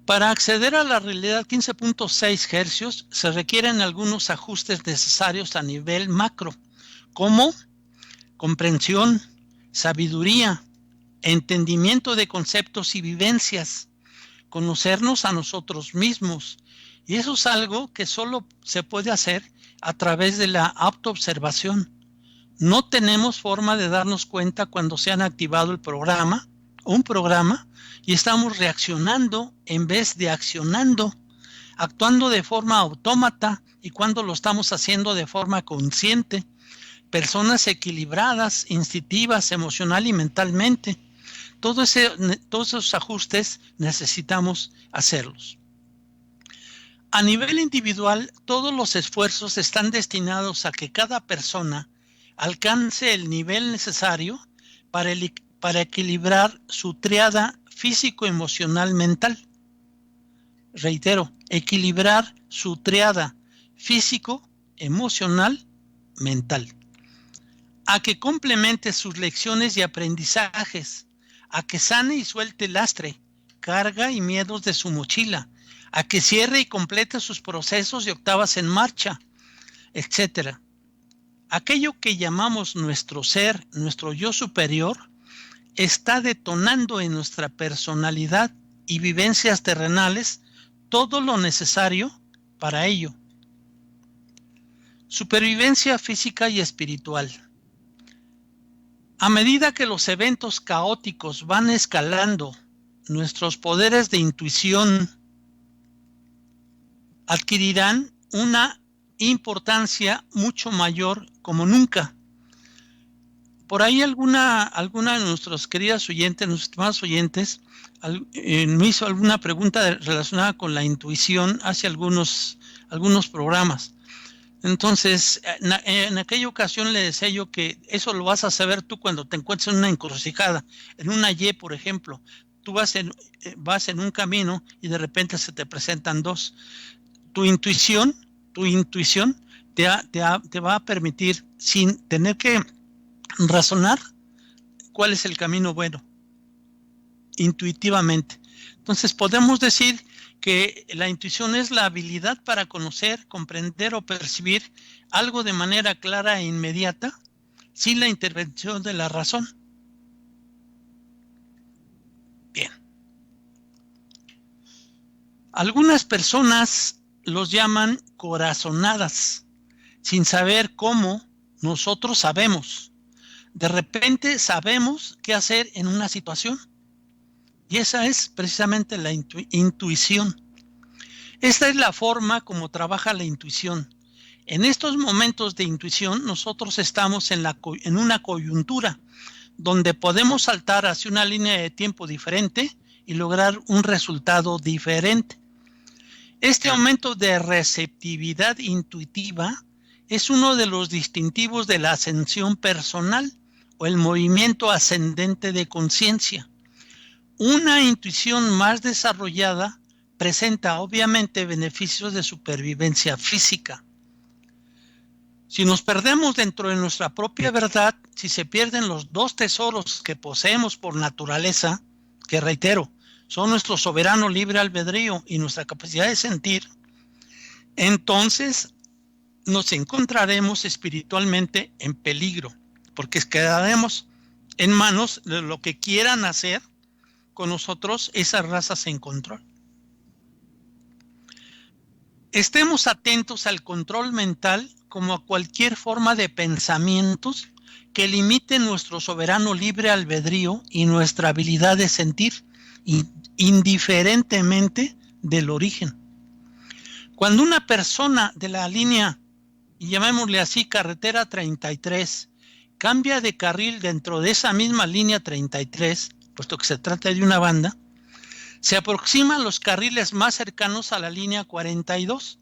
Para acceder a la realidad 15.6 Hz se requieren algunos ajustes necesarios a nivel macro, como comprensión, sabiduría, entendimiento de conceptos y vivencias, conocernos a nosotros mismos. Y eso es algo que solo se puede hacer a través de la autoobservación. No tenemos forma de darnos cuenta cuando se han activado un programa, y estamos reaccionando en vez de accionando, actuando de forma autómata y cuando lo estamos haciendo de forma consciente. Personas equilibradas, instintivas, emocional y mentalmente. Todos esos ajustes necesitamos hacerlos. A nivel individual, todos los esfuerzos están destinados a que cada persona alcance el nivel necesario para equilibrar su tríada físico-emocional-mental. Reitero, equilibrar su tríada físico-emocional-mental. A que complemente sus lecciones y aprendizajes, a que sane y suelte lastre, carga y miedos de su mochila, a que cierre y complete sus procesos y octavas en marcha, etc. Aquello que llamamos nuestro ser, nuestro yo superior, está detonando en nuestra personalidad y vivencias terrenales todo lo necesario para ello. Supervivencia física y espiritual. A medida que los eventos caóticos van escalando, nuestros poderes de intuición adquirirán una importancia mucho mayor como nunca. Por ahí alguna de nuestros queridas oyentes, nuestros estimados oyentes, me hizo alguna pregunta relacionada con la intuición hace algunos programas. Entonces, en aquella ocasión le decía yo que eso lo vas a saber tú cuando te encuentres en una encrucijada, en una Y, por ejemplo. Tú vas en un camino y de repente se te presentan dos. Tu intuición te va a permitir, sin tener que razonar, cuál es el camino bueno, intuitivamente. Entonces podemos decir que la intuición es la habilidad para conocer, comprender o percibir algo de manera clara e inmediata, sin la intervención de la razón. Bien. Algunas personas los llaman corazonadas, sin saber cómo. Nosotros sabemos. De repente sabemos qué hacer en una situación. Y esa es precisamente la intuición. Esta es la forma como trabaja la intuición. En estos momentos de intuición, nosotros estamos en una coyuntura donde podemos saltar hacia una línea de tiempo diferente y lograr un resultado diferente. Este aumento de receptividad intuitiva es uno de los distintivos de la ascensión personal o el movimiento ascendente de conciencia. Una intuición más desarrollada presenta obviamente beneficios de supervivencia física. Si nos perdemos dentro de nuestra propia verdad, si se pierden los dos tesoros que poseemos por naturaleza, que reitero, son nuestro soberano libre albedrío y nuestra capacidad de sentir, entonces nos encontraremos espiritualmente en peligro, porque quedaremos en manos de lo que quieran hacer con nosotros esas razas en control. Estemos atentos al control mental como a cualquier forma de pensamientos que limiten nuestro soberano libre albedrío y nuestra habilidad de sentir, indiferentemente del origen. Cuando una persona de la línea, y llamémosle así, carretera 33, cambia de carril dentro de esa misma línea 33, puesto que se trata de una banda, se aproxima a los carriles más cercanos a la línea 42,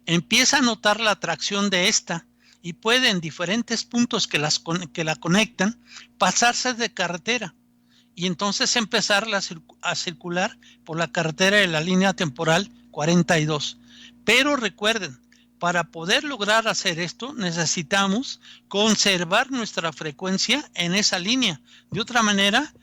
empieza a notar la atracción de esta y puede en diferentes puntos que la conectan pasarse de carretera y entonces empezar a circular por la carretera de la línea temporal 42. Pero recuerden, para poder lograr hacer esto necesitamos conservar nuestra frecuencia en esa línea. De otra manera,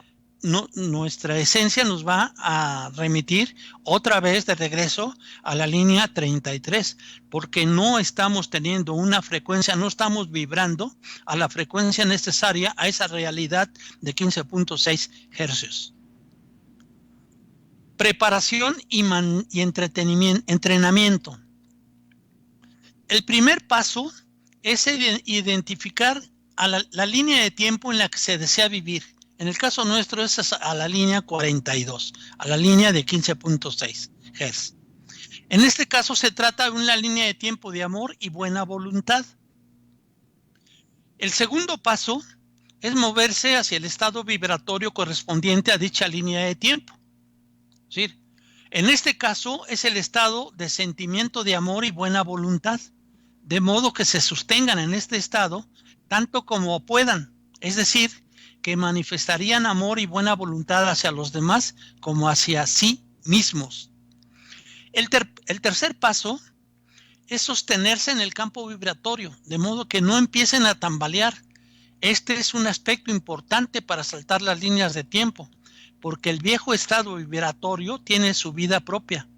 nuestra esencia nos va a remitir otra vez de regreso a la línea 33, porque no estamos teniendo una frecuencia, no estamos vibrando a la frecuencia necesaria a esa realidad de 15.6 hercios. Preparación y entrenamiento. El primer paso es identificar a la línea de tiempo en la que se desea vivir. En el caso nuestro es a la línea 42, a la línea de 15.6 Hz. En este caso se trata de una línea de tiempo de amor y buena voluntad. El segundo paso es moverse hacia el estado vibratorio correspondiente a dicha línea de tiempo. Es decir, en este caso es el estado de sentimiento de amor y buena voluntad, de modo que se sostengan en este estado tanto como puedan, es decir, que manifestarían amor y buena voluntad hacia los demás como hacia sí mismos. El tercer paso es sostenerse en el campo vibratorio, de modo que no empiecen a tambalear. Este es un aspecto importante para saltar las líneas de tiempo, porque el viejo estado vibratorio tiene su vida propia.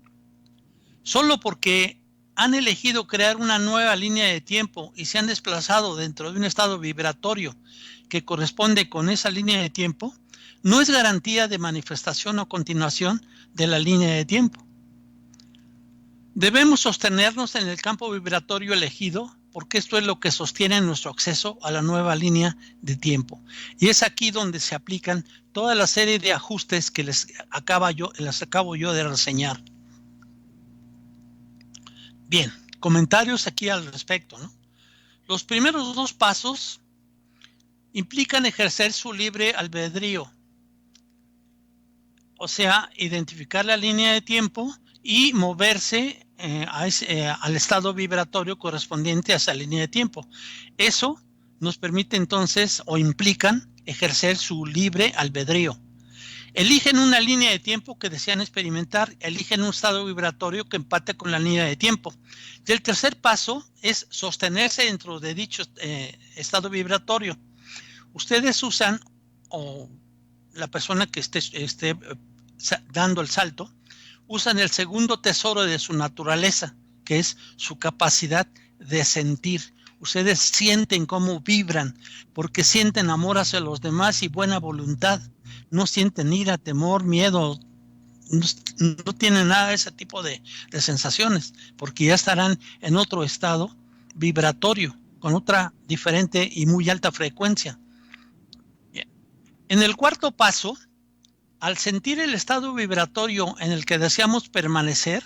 Solo porque han elegido crear una nueva línea de tiempo y se han desplazado dentro de un estado vibratorio que corresponde con esa línea de tiempo, no es garantía de manifestación o continuación de la línea de tiempo. Debemos sostenernos en el campo vibratorio elegido, porque esto es lo que sostiene nuestro acceso a la nueva línea de tiempo. Y es aquí donde se aplican toda la serie de ajustes que les acabo yo de reseñar. Bien, comentarios aquí al respecto, ¿no? Los primeros dos pasos implican ejercer su libre albedrío, o sea, identificar la línea de tiempo y moverse al estado vibratorio correspondiente a esa línea de tiempo. Eso nos permite entonces, o implican, ejercer su libre albedrío. Eligen una línea de tiempo que desean experimentar, eligen un estado vibratorio que empate con la línea de tiempo. Y el tercer paso es sostenerse dentro de dicho estado vibratorio. Ustedes usan, o la persona que esté dando el salto, usan el segundo tesoro de su naturaleza, que es su capacidad de sentir. Ustedes sienten cómo vibran, porque sienten amor hacia los demás y buena voluntad. No sienten ira, temor, miedo, no tienen nada de ese tipo de sensaciones, porque ya estarán en otro estado vibratorio, con otra diferente y muy alta frecuencia. Bien. En el cuarto paso, al sentir el estado vibratorio en el que deseamos permanecer,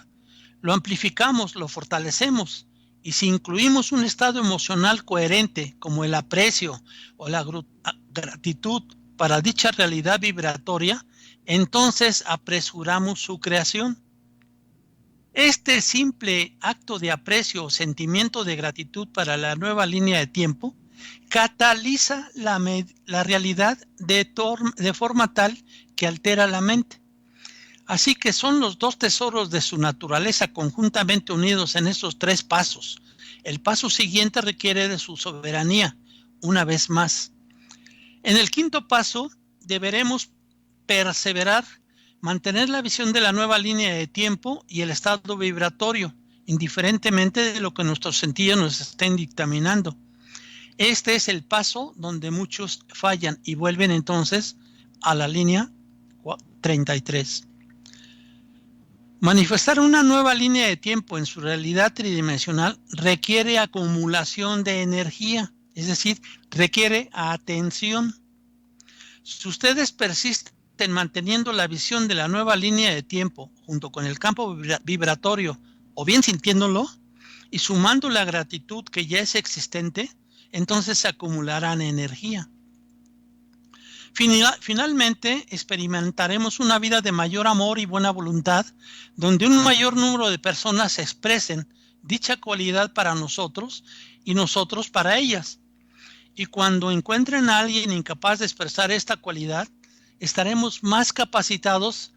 lo amplificamos, lo fortalecemos, y si incluimos un estado emocional coherente como el aprecio o la gratitud para dicha realidad vibratoria, entonces apresuramos su creación. Este simple acto de aprecio o sentimiento de gratitud para la nueva línea de tiempo cataliza la realidad de forma tal que altera la mente. Así que son los dos tesoros de su naturaleza conjuntamente unidos en estos tres pasos. El paso siguiente requiere de su soberanía, una vez más. En el quinto paso deberemos perseverar, mantener la visión de la nueva línea de tiempo y el estado vibratorio, indiferentemente de lo que nuestros sentidos nos estén dictaminando. Este es el paso donde muchos fallan y vuelven entonces a la línea 33. Manifestar una nueva línea de tiempo en su realidad tridimensional requiere acumulación de energía, es decir, requiere atención. Si ustedes persisten manteniendo la visión de la nueva línea de tiempo junto con el campo vibratorio, o bien sintiéndolo, y sumando la gratitud que ya es existente, entonces se acumularán energía. Finalmente, experimentaremos una vida de mayor amor y buena voluntad, donde un mayor número de personas expresen dicha cualidad para nosotros y nosotros para ellas. Y cuando encuentren a alguien incapaz de expresar esta cualidad, estaremos más capacitados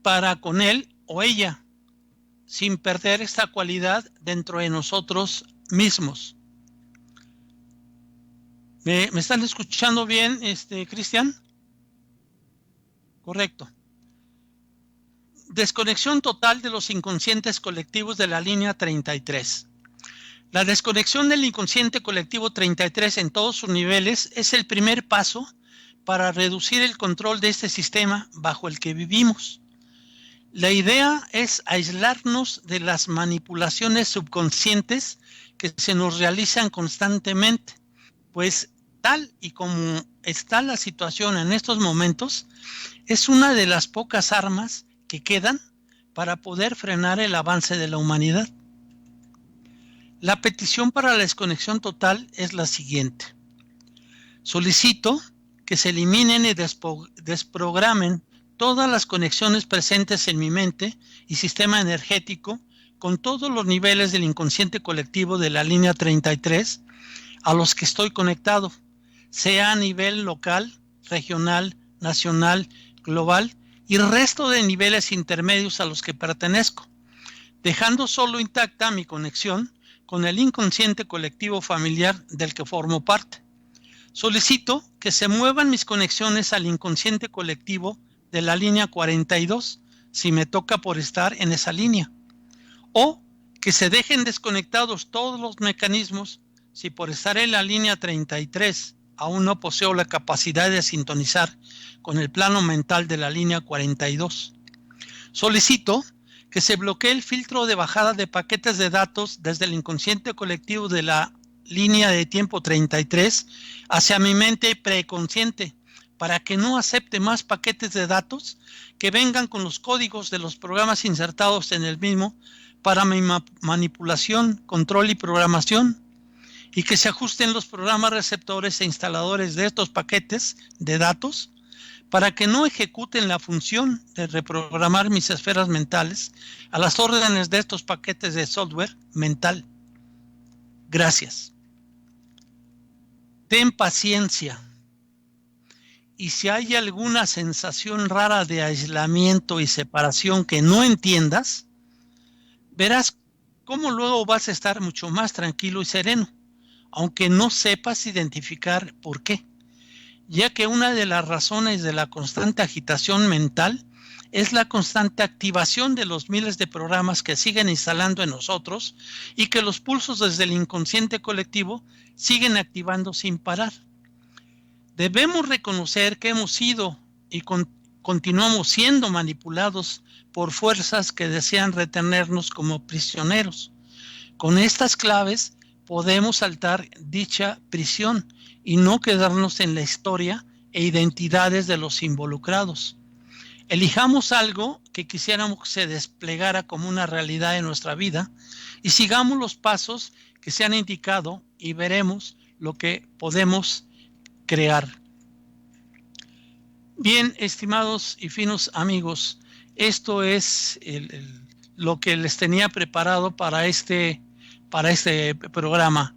para con él o ella, sin perder esta cualidad dentro de nosotros mismos. ¿Me están escuchando bien, Cristian? Correcto. Desconexión total de los inconscientes colectivos de la línea 33. La desconexión del inconsciente colectivo 33 en todos sus niveles es el primer paso para reducir el control de este sistema bajo el que vivimos. La idea es aislarnos de las manipulaciones subconscientes que se nos realizan constantemente, pues tal y como está la situación en estos momentos, es una de las pocas armas que quedan para poder frenar el avance de la humanidad. La petición para la desconexión total es la siguiente. Solicito que se eliminen y desprogramen todas las conexiones presentes en mi mente y sistema energético con todos los niveles del inconsciente colectivo de la línea 33 a los que estoy conectado, sea a nivel local, regional, nacional, global y resto de niveles intermedios a los que pertenezco, dejando solo intacta mi conexión con el inconsciente colectivo familiar del que formo parte. Solicito que se muevan mis conexiones al inconsciente colectivo de la línea 42, si me toca por estar en esa línea, o que se dejen desconectados todos los mecanismos si por estar en la línea 33 aún no poseo la capacidad de sintonizar con el plano mental de la línea 42. Solicito que se bloquee el filtro de bajada de paquetes de datos desde el inconsciente colectivo de la línea de tiempo 33 hacia mi mente preconsciente, para que no acepte más paquetes de datos que vengan con los códigos de los programas insertados en el mismo para mi manipulación, control y programación, y que se ajusten los programas receptores e instaladores de estos paquetes de datos para que no ejecuten la función de reprogramar mis esferas mentales a las órdenes de estos paquetes de software mental. Gracias. Ten paciencia. Y si hay alguna sensación rara de aislamiento y separación que no entiendas, verás cómo luego vas a estar mucho más tranquilo y sereno, aunque no sepas identificar por qué, ya que una de las razones de la constante agitación mental es la constante activación de los miles de programas que siguen instalando en nosotros y que los pulsos desde el inconsciente colectivo siguen activando sin parar. Debemos reconocer que hemos sido y continuamos siendo manipulados por fuerzas que desean retenernos como prisioneros. Con estas claves podemos saltar dicha prisión y no quedarnos en la historia e identidades de los involucrados. Elijamos algo que quisiéramos que se desplegara como una realidad en nuestra vida y sigamos los pasos que se han indicado y veremos lo que podemos crear. Bien, estimados y finos amigos, esto es lo que les tenía preparado para este programa.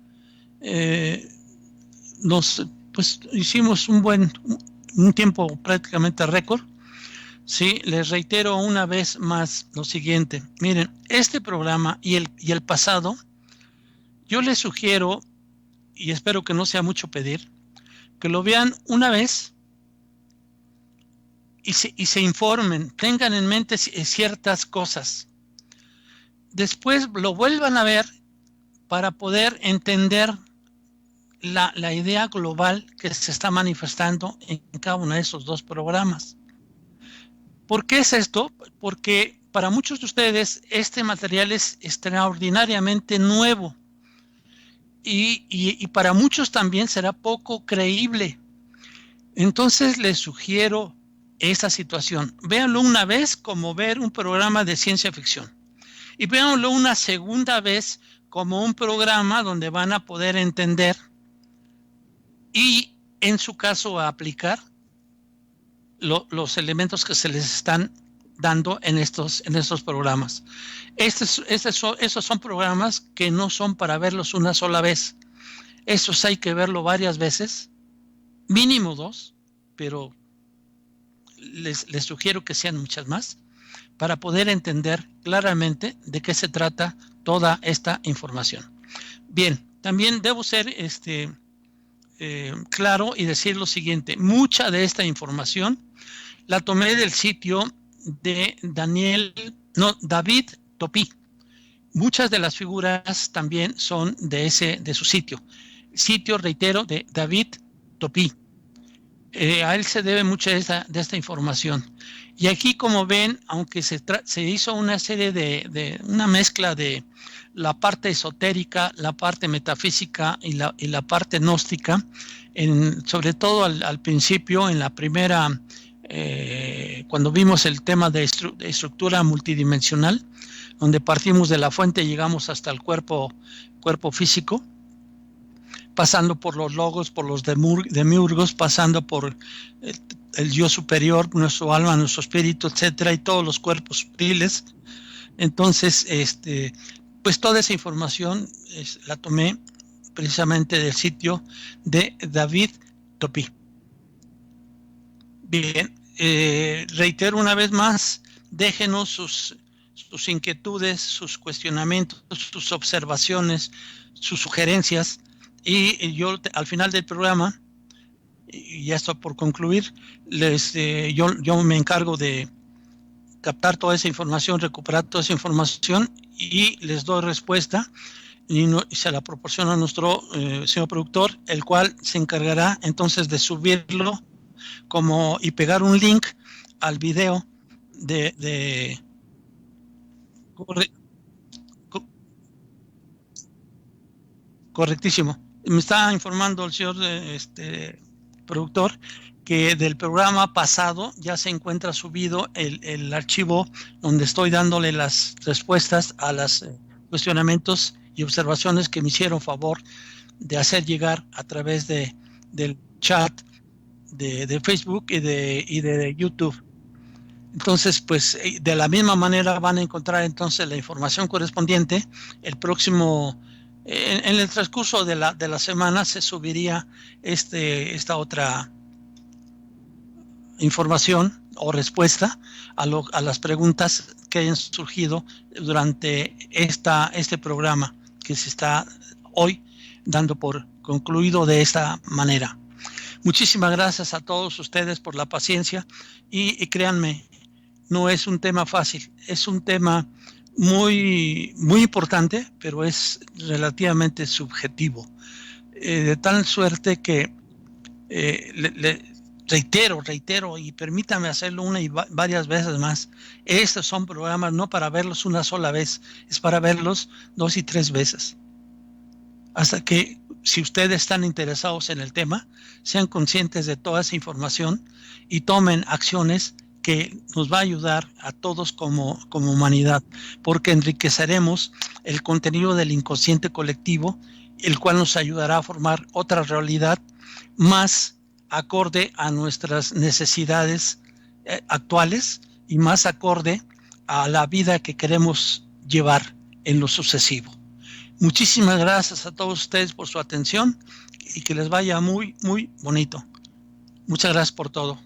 Pues hicimos un tiempo prácticamente récord. Sí, les reitero una vez más lo siguiente. Miren, este programa y el pasado, yo les sugiero, y espero que no sea mucho pedir, que lo vean una vez y se informen, tengan en mente ciertas cosas. Después lo vuelvan a ver para poder entender la idea global que se está manifestando en cada uno de esos dos programas. ¿Por qué es esto? Porque para muchos de ustedes este material es extraordinariamente nuevo y para muchos también será poco creíble. Entonces les sugiero esa situación. Véanlo una vez como ver un programa de ciencia ficción y véanlo una segunda vez como un programa donde van a poder entender y en su caso a aplicar los elementos que se les están dando en estos programas. Esos son programas que no son para verlos una sola vez. Esos hay que verlo varias veces, mínimo 2, pero les sugiero que sean muchas más, para poder entender claramente de qué se trata toda esta información. Bien, también debo ser claro y decir lo siguiente: mucha de esta información la tomé del sitio de David Topí. Muchas de las figuras también son de su sitio. Sitio, reitero, de David Topí. A él se debe mucha de esta información. Y aquí, como ven, aunque se hizo una serie de una mezcla de la parte esotérica, la parte metafísica y la parte gnóstica, sobre todo al principio, en la primera, cuando vimos el tema de estructura multidimensional, donde partimos de la fuente y llegamos hasta el cuerpo físico, pasando por los logos, por los demiurgos, pasando por el yo superior, nuestro alma, nuestro espíritu, etcétera, y todos los cuerpos sutiles. Entonces, pues toda esa información la tomé precisamente del sitio de David Topí. Bien, reitero una vez más, déjenos sus inquietudes, sus cuestionamientos, sus observaciones, sus sugerencias, y yo al final del programa, y ya está por concluir, yo me encargo de captar toda esa información, recuperar toda esa información y les doy respuesta y se la proporciona a nuestro señor productor, el cual se encargará entonces de subirlo y pegar un link al video correctísimo. Me está informando el señor productor que del programa pasado ya se encuentra subido el archivo donde estoy dándole las respuestas a los cuestionamientos y observaciones que me hicieron favor de hacer llegar a través del chat de Facebook y de YouTube. Entonces, pues de la misma manera van a encontrar entonces la información correspondiente. El próximo, en el transcurso de la semana, se subiría esta otra información o respuesta a las preguntas que hayan surgido durante este programa que se está hoy dando por concluido de esta manera. Muchísimas gracias a todos ustedes por la paciencia y créanme, no es un tema fácil, es un tema muy, muy importante, pero es relativamente subjetivo. De tal suerte que reitero y permítame hacerlo una y varias veces más. Estos son programas no para verlos una sola vez, es para verlos 2 y 3 veces. Hasta que, si ustedes están interesados en el tema, sean conscientes de toda esa información y tomen acciones que nos va a ayudar a todos como humanidad, porque enriqueceremos el contenido del inconsciente colectivo, el cual nos ayudará a formar otra realidad más acorde a nuestras necesidades actuales y más acorde a la vida que queremos llevar en lo sucesivo. Muchísimas gracias a todos ustedes por su atención y que les vaya muy, muy bonito. Muchas gracias por todo.